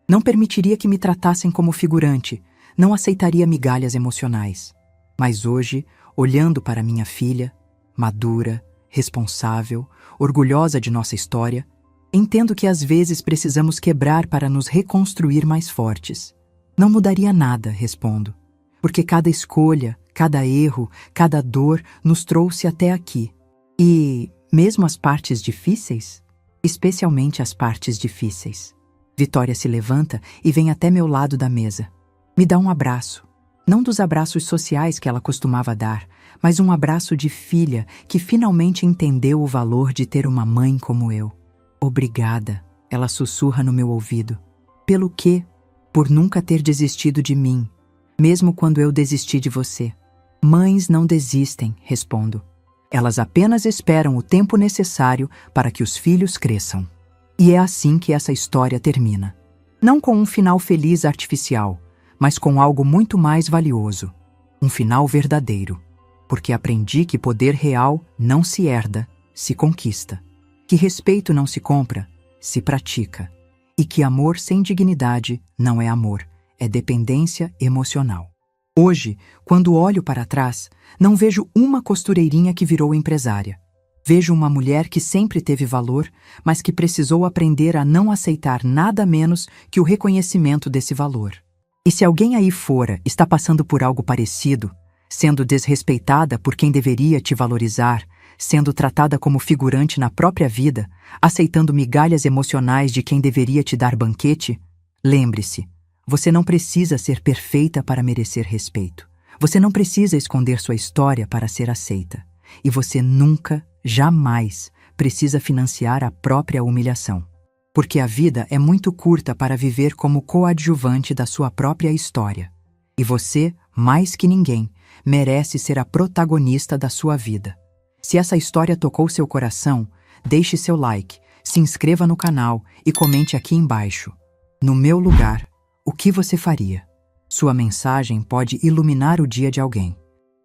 Não permitiria que me tratassem como figurante. Não aceitaria migalhas emocionais. Mas hoje, olhando para minha filha, madura, responsável, orgulhosa de nossa história, entendo que às vezes precisamos quebrar para nos reconstruir mais fortes. Não mudaria nada, respondo, porque cada escolha, cada erro, cada dor nos trouxe até aqui. E, mesmo as partes difíceis, especialmente as partes difíceis. Vitória se levanta e vem até meu lado da mesa. Me dá um abraço. Não dos abraços sociais que ela costumava dar, mas um abraço de filha que finalmente entendeu o valor de ter uma mãe como eu. Obrigada, ela sussurra no meu ouvido. Pelo quê? Por nunca ter desistido de mim, mesmo quando eu desisti de você. Mães não desistem, respondo. Elas apenas esperam o tempo necessário para que os filhos cresçam. E é assim que essa história termina. Não com um final feliz artificial, mas com algo muito mais valioso. Um final verdadeiro. Porque aprendi que poder real não se herda, se conquista. Que respeito não se compra, se pratica. E que amor sem dignidade não é amor, é dependência emocional. Hoje, quando olho para trás, não vejo uma costureirinha que virou empresária. Vejo uma mulher que sempre teve valor, mas que precisou aprender a não aceitar nada menos que o reconhecimento desse valor. E se alguém aí fora está passando por algo parecido, sendo desrespeitada por quem deveria te valorizar, sendo tratada como figurante na própria vida, aceitando migalhas emocionais de quem deveria te dar banquete, lembre-se, você não precisa ser perfeita para merecer respeito. Você não precisa esconder sua história para ser aceita. E você nunca, jamais, precisa financiar a própria humilhação. Porque a vida é muito curta para viver como coadjuvante da sua própria história. E você, mais que ninguém, merece ser a protagonista da sua vida. Se essa história tocou seu coração, deixe seu like, se inscreva no canal e comente aqui embaixo. No meu lugar, o que você faria? Sua mensagem pode iluminar o dia de alguém.